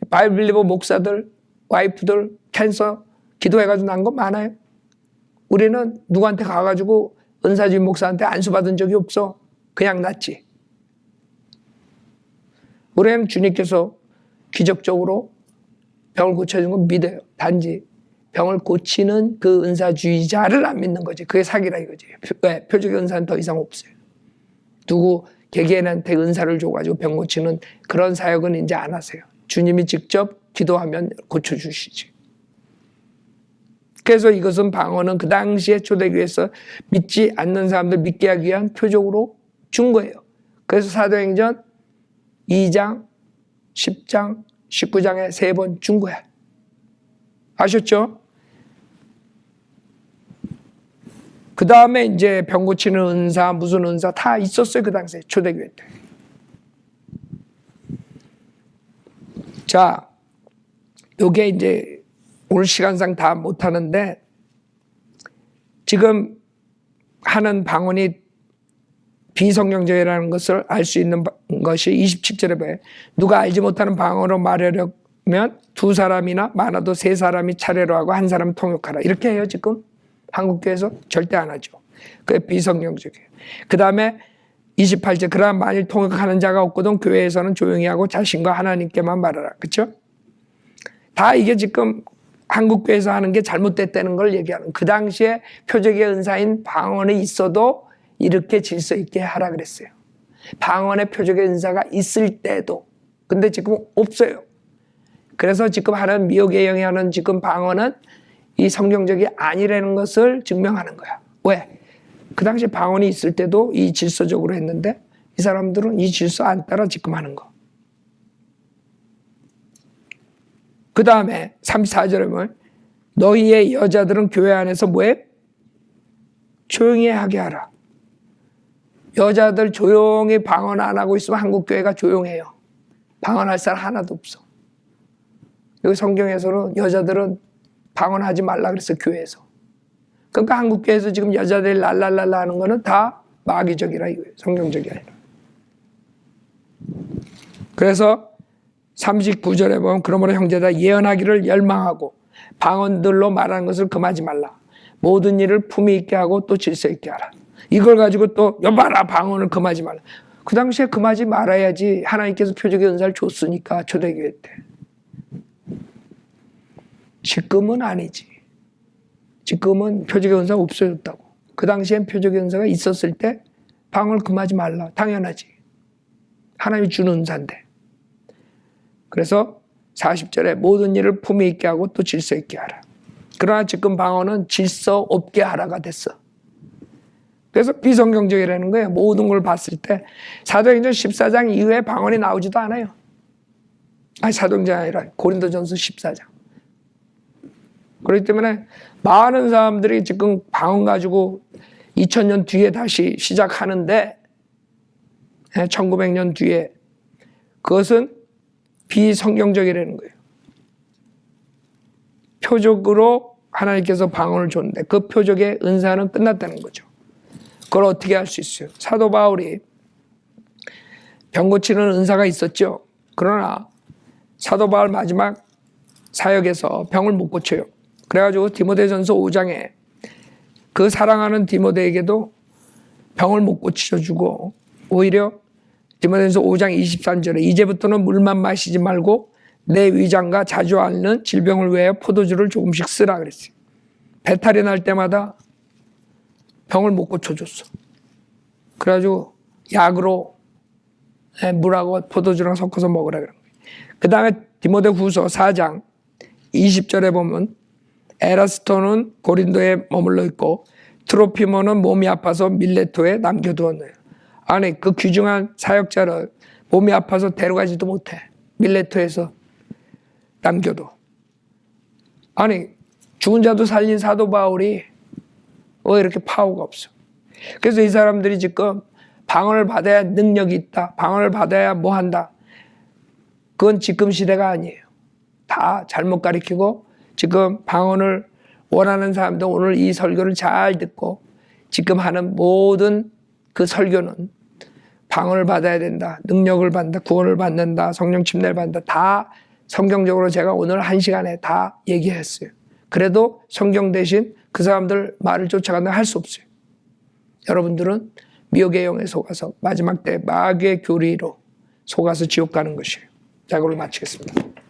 바이블리버 목사들, 와이프들 캔서 기도해가지고 난 거 많아요. 우리는 누구한테 가가지고 은사주의 목사한테 안수 받은 적이 없어. 그냥 났지. 우리는 주님께서 기적적으로 병을 고쳐주는 건 믿어요. 단지 병을 고치는 그 은사주의자를 안 믿는 거지. 그게 사기라 이거지. 왜? 표적의 은사는 더 이상 없어요. 누구 개개인한테 은사를 줘가지고 병 고치는 그런 사역은 이제 안 하세요. 주님이 직접 기도하면 고쳐주시지. 그래서 이것은 방언은 그 당시에 초대교회에서 믿지 않는 사람들 믿게 하기 위한 표적으로 준 거예요. 그래서 사도행전 2장, 10장, 19장에 3번 준 거야. 아셨죠? 그 다음에 이제 병 고치는 은사, 무슨 은사 다 있었어요. 그 당시에 초대교회 때. 자, 요게 이제 오늘 시간상 다 못하는데 지금 하는 방언이 비성경적이라는 것을 알 수 있는 것이 27절에 봐요. 누가 알지 못하는 방언으로 말하려면 2사람이나 많아도 3사람이 차례로 하고 1사람 통역하라. 이렇게 해요. 지금 한국교회에서 절대 안 하죠. 그게 비성경적이에요. 그 다음에 28절 그러나 만일 통역하는 자가 없거든 교회에서는 조용히 하고 자신과 하나님께만 말하라. 그렇죠? 다 이게 지금 한국교회에서 하는 게 잘못됐다는 걸 얘기하는, 그 당시에 표적의 은사인 방언이 있어도 이렇게 질서 있게 하라 그랬어요. 방언의 표적의 은사가 있을 때도. 근데 지금 없어요. 그래서 지금 하는 미혹의 영이 하는 지금 방언은 이 성경적이 아니라는 것을 증명하는 거야. 왜? 그 당시 방언이 있을 때도 이 질서적으로 했는데 이 사람들은 이 질서 안 따라 지금 하는 거. 그 다음에 34절에 보면 너희의 여자들은 교회 안에서 뭐해? 조용히 하게 하라. 여자들 조용히 방언 안 하고 있으면 한국교회가 조용해요. 방언할 사람 하나도 없어. 여기 성경에서는 여자들은 방언하지 말라 그랬어요. 교회에서. 그러니까 한국교회에서 지금 여자들이 랄랄랄라 하는 거는 다 마귀적이라 이거예요. 성경적이 아니라. 그래서 39절에 보면 그러므로 형제다 예언하기를 열망하고 방언들로 말하는 것을 금하지 말라. 모든 일을 품위 있게 하고 또 질서 있게 하라. 이걸 가지고 또 여봐라 방언을 금하지 말라. 그 당시에 금하지 말아야지. 하나님께서 표적의 은사를 줬으니까 초대교회 때. 지금은 아니지. 지금은 표적의 은사가 없어졌다고. 그 당시엔 표적의 은사가 있었을 때 방언을 금하지 말라. 당연하지. 하나님이 주는 은사인데. 그래서 40절에 모든 일을 품위 있게 하고 또 질서 있게 하라. 그러나 지금 방언은 질서 없게 하라가 됐어. 그래서 비성경적이라는 거예요. 모든 걸 봤을 때 사도행전 14장 이후에 방언이 나오지도 않아요. 아니 사도행전이 아니라 고린도전서 14장. 그렇기 때문에 많은 사람들이 지금 방언 가지고 2000년 뒤에 다시 시작하는데 1900년 뒤에 그것은 비성경적이라는 거예요. 표적으로 하나님께서 방언을 줬는데 그 표적의 은사는 끝났다는 거죠. 그걸 어떻게 할 수 있어요? 사도 바울이 병 고치는 은사가 있었죠. 그러나 사도 바울 마지막 사역에서 병을 못 고쳐요. 그래가지고 디모데전서 5장에 그 사랑하는 디모데에게도 병을 못 고쳐주고 오히려 디모데전서 5장 23절에 이제부터는 물만 마시지 말고 내 위장과 자주 앓는 질병을 위하여 포도주를 조금씩 쓰라 그랬어요. 배탈이 날 때마다 병을 못 고쳐줬어. 그래가지고 약으로 물하고 포도주랑 섞어서 먹으라 그런 거예요. 그 다음에 디모데 후서 4장 20절에 보면 에라스토는 고린도에 머물러 있고 트로피모는 몸이 아파서 밀레토에 남겨두었네요. 아니 그 귀중한 사역자를 몸이 아파서 데려가지도 못해. 밀레토에서 남겨도. 아니 죽은 자도 살린 사도 바울이 왜 이렇게 파워가 없어. 그래서 이 사람들이 지금 방언을 받아야 능력이 있다. 방언을 받아야 뭐 한다. 그건 지금 시대가 아니에요. 다 잘못 가르치고 지금 방언을 원하는 사람도 오늘 이 설교를 잘 듣고 지금 하는 모든 그 설교는 방언을 받아야 된다. 능력을 받는다. 구원을 받는다. 성령 침례를 받는다. 다 성경적으로 제가 오늘 1시간에 다 얘기했어요. 그래도 성경 대신 그 사람들 말을 쫓아간다 할 수 없어요. 여러분들은 미혹의 영에 속아서 마지막 때 마귀의 교리로 속아서 지옥 가는 것이에요. 자, 이걸로 마치겠습니다.